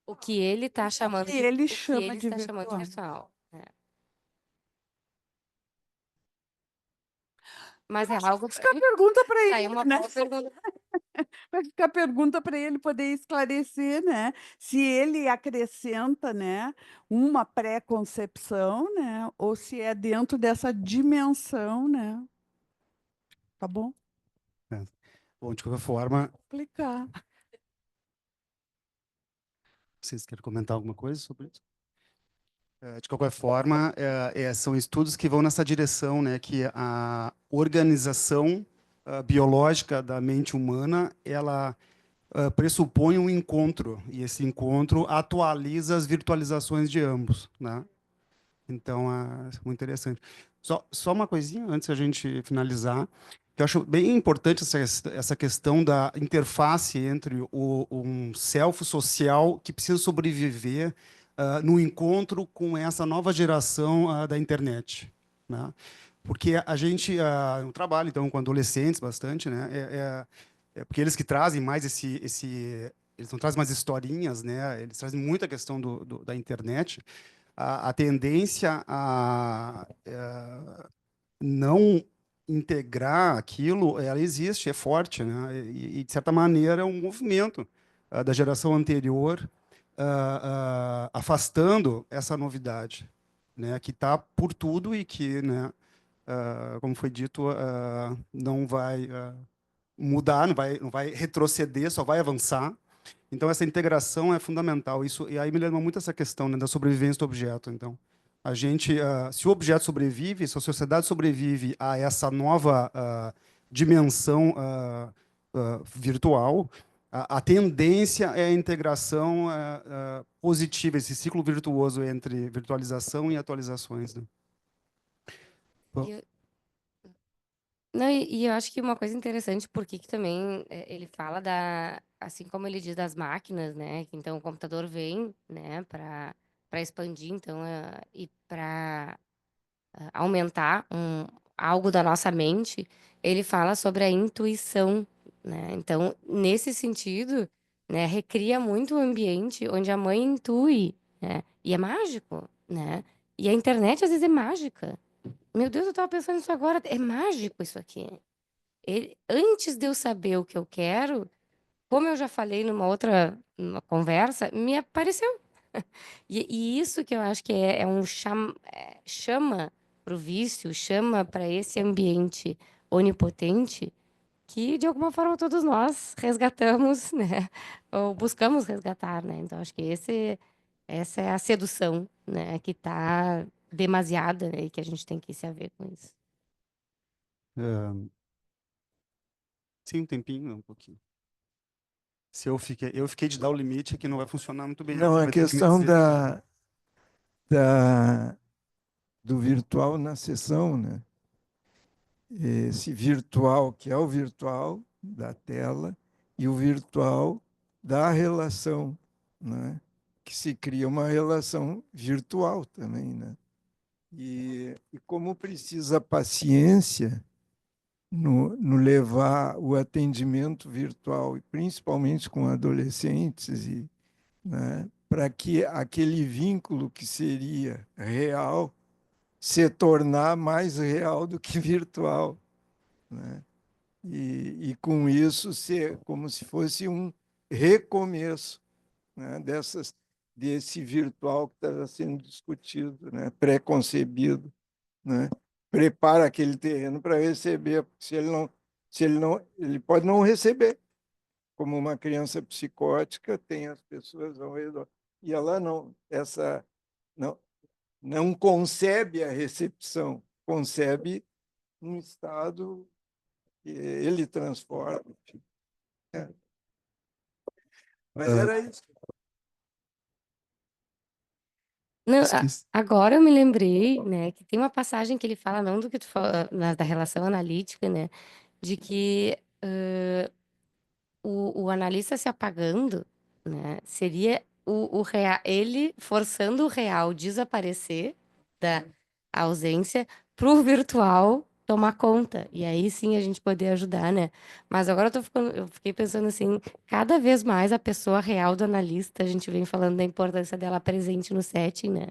O que ele está chamando Que de, ele o que chama ele de está chamando de virtual. virtual. Mas é algo. Fica a pergunta para Aí ele, uma né? boa pergunta. Vai ficar a pergunta para ele poder esclarecer, né? Se ele acrescenta, né, uma pré-concepção, né, ou se é dentro dessa dimensão, né? Tá bom? Bom, de qualquer forma, Explicar. vocês querem comentar alguma coisa sobre isso? De qualquer forma, são estudos que vão nessa direção, né, que a organização biológica da mente humana, ela pressupõe um encontro, e esse encontro atualiza as virtualizações de ambos, né? Então, é muito interessante. Só uma coisinha antes da gente finalizar, que eu acho bem importante essa questão da interface entre um self social que precisa sobreviver no encontro com essa nova geração da internet, né? Porque a gente, no trabalho, então, com adolescentes bastante, né? Porque eles que trazem mais eles não trazem mais historinhas, né? Eles trazem muita questão da internet. A tendência a não integrar aquilo, ela existe, é forte, né? De certa maneira, é um movimento da geração anterior afastando essa novidade, né? Que está por tudo e que, né, como foi dito, não vai mudar, não vai retroceder, só vai avançar. Então, essa integração é fundamental. Isso, e aí me lembra muito essa questão, né, da sobrevivência do objeto. Então, a gente, se o objeto sobrevive, se a sociedade sobrevive a essa nova dimensão virtual, a tendência é a integração positiva, esse ciclo virtuoso entre virtualização e atualizações, né? Bom, Não, e eu acho que uma coisa interessante, porque que também ele fala da, assim como ele diz das máquinas, né? Que então o computador vem, né, para expandir, então, e para aumentar algo da nossa mente, ele fala sobre a intuição, né? Então, nesse sentido, né, recria muito o ambiente onde a mãe intui, né? E é mágico, né? E a internet às vezes é mágica. Meu Deus, eu estava pensando nisso agora, é mágico isso aqui. Antes de eu saber o que eu quero, como eu já falei numa conversa, me apareceu. E isso que eu acho que chama para o vício, chama para esse ambiente onipotente que, de alguma forma, todos nós resgatamos, né? Ou buscamos resgatar, né? Então, acho que essa é a sedução, né? Que está demasiada, né? E que a gente tem que se haver com isso. sim, um tempinho, um pouquinho. Se eu fiquei de dar o limite, que não vai funcionar muito bem. Não, Você a vai ter que me questão dizer. do virtual na sessão, né? Esse virtual, que é o virtual da tela, e o virtual da relação, né? Que se cria uma relação virtual também, né? E como precisa paciência no levar o atendimento virtual, e principalmente com adolescentes, né? Para que aquele vínculo que seria real se tornar mais real do que virtual, né? E com isso ser como se fosse um recomeço, né? Desse virtual que estava sendo discutido, né? Pré-concebido, né? Prepara aquele terreno para receber, porque ele pode não receber, como uma criança psicótica tem as pessoas ao redor, e ela não, não concebe a recepção, concebe um estado que ele transforma. Enfim. Mas era isso. Não, Esqueci. agora eu me lembrei, né, que tem uma passagem que ele fala, não do que tu fala, da relação analítica, né, de que o analista se apagando, né, seria ele forçando o real desaparecer da ausência para o virtual tomar conta. E aí sim a gente poder ajudar, né? Mas agora eu fiquei pensando assim, cada vez mais a pessoa real do analista, a gente vem falando da importância dela presente no setting, né?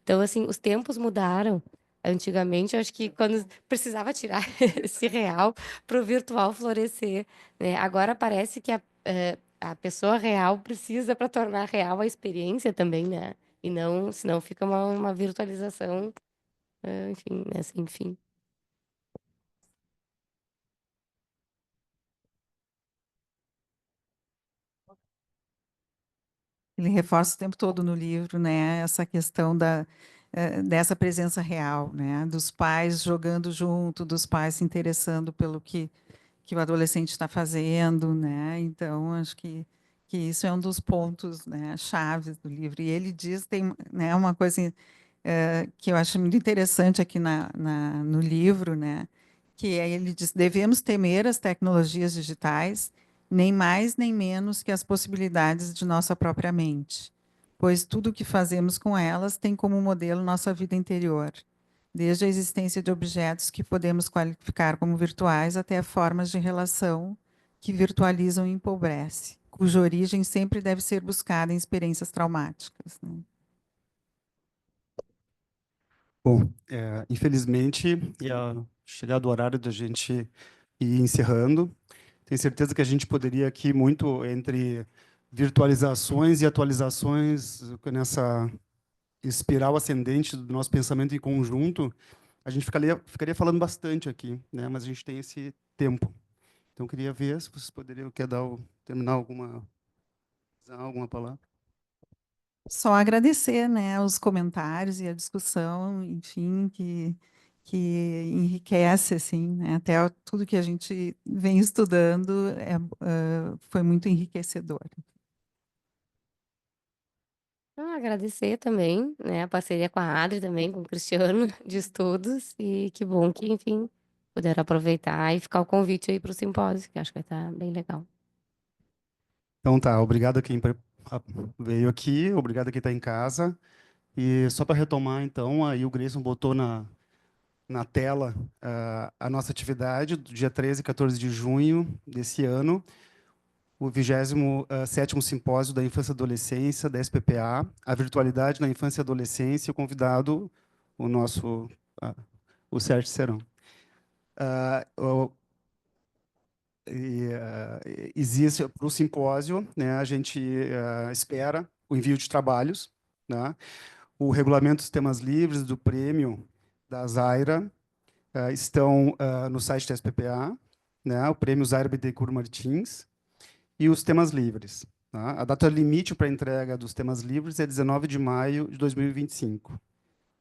Então, assim, os tempos mudaram. Antigamente, eu acho que quando precisava tirar esse real para o virtual florescer, né? Agora parece que a pessoa real precisa para tornar real a experiência também, né? E não, senão fica uma virtualização, enfim, né? Sem fim. Ele reforça o tempo todo no livro, né, essa questão dessa presença real, né, dos pais jogando junto, dos pais se interessando pelo que o adolescente está fazendo, né? Então, acho que isso é um dos pontos, né, chaves do livro. E ele diz, tem, né, uma coisa que eu acho muito interessante aqui no livro, né, que ele diz, devemos temer as tecnologias digitais, nem mais nem menos que as possibilidades de nossa própria mente, pois tudo o que fazemos com elas tem como modelo nossa vida interior, desde a existência de objetos que podemos qualificar como virtuais até formas de relação que virtualizam e empobrecem, cuja origem sempre deve ser buscada em experiências traumáticas, né? Bom, infelizmente, chegado o horário da gente ir encerrando. Tenho certeza que a gente poderia aqui muito entre virtualizações e atualizações nessa espiral ascendente do nosso pensamento em conjunto, a gente ficaria falando bastante aqui, né? Mas a gente tem esse tempo. Então, eu queria ver se vocês poderiam terminar alguma palavra. Só agradecer, né, os comentários e a discussão, enfim, que enriquece, assim, né, até tudo que a gente vem estudando foi muito enriquecedor. Agradecer também, né, a parceria com a Adri também, com o Cristiano, de estudos, e que bom que, enfim, puderam aproveitar e ficar o convite aí para o simpósio, que acho que vai estar bem legal. Então, tá. Obrigado a quem veio aqui, obrigado a quem está em casa. E só para retomar, então, aí o Grayson botou na tela a nossa atividade do dia 13 e 14 de junho desse ano, o 27º Simpósio da Infância e Adolescência, da SPPA, a virtualidade na infância e adolescência, o convidado, o Sérgio Serão. Existe para o simpósio, né, a gente espera o envio de trabalhos, né, o regulamento dos temas livres do prêmio da Zaira estão no site da SPPA, né, o prêmio Zaira Bittencourt Martins, e os temas livres. Tá? A data limite para a entrega dos temas livres é 19 de maio de 2025.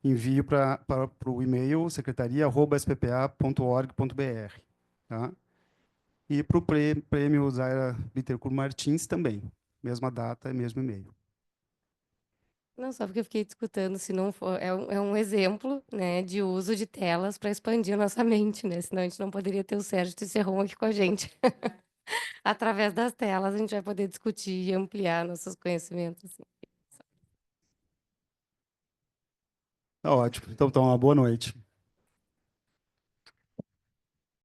Envio para o e-mail secretaria@sppa.org.br. Tá? E para o prêmio Zaira Bittencourt Martins também. Mesma data e mesmo e-mail. Não, só porque eu fiquei discutindo se não for. É um exemplo, né, de uso de telas para expandir a nossa mente, né? Senão a gente não poderia ter o Sérgio Tisserron aqui com a gente. Através das telas, a gente vai poder discutir e ampliar nossos conhecimentos. Assim. Tá ótimo. Então, uma boa noite.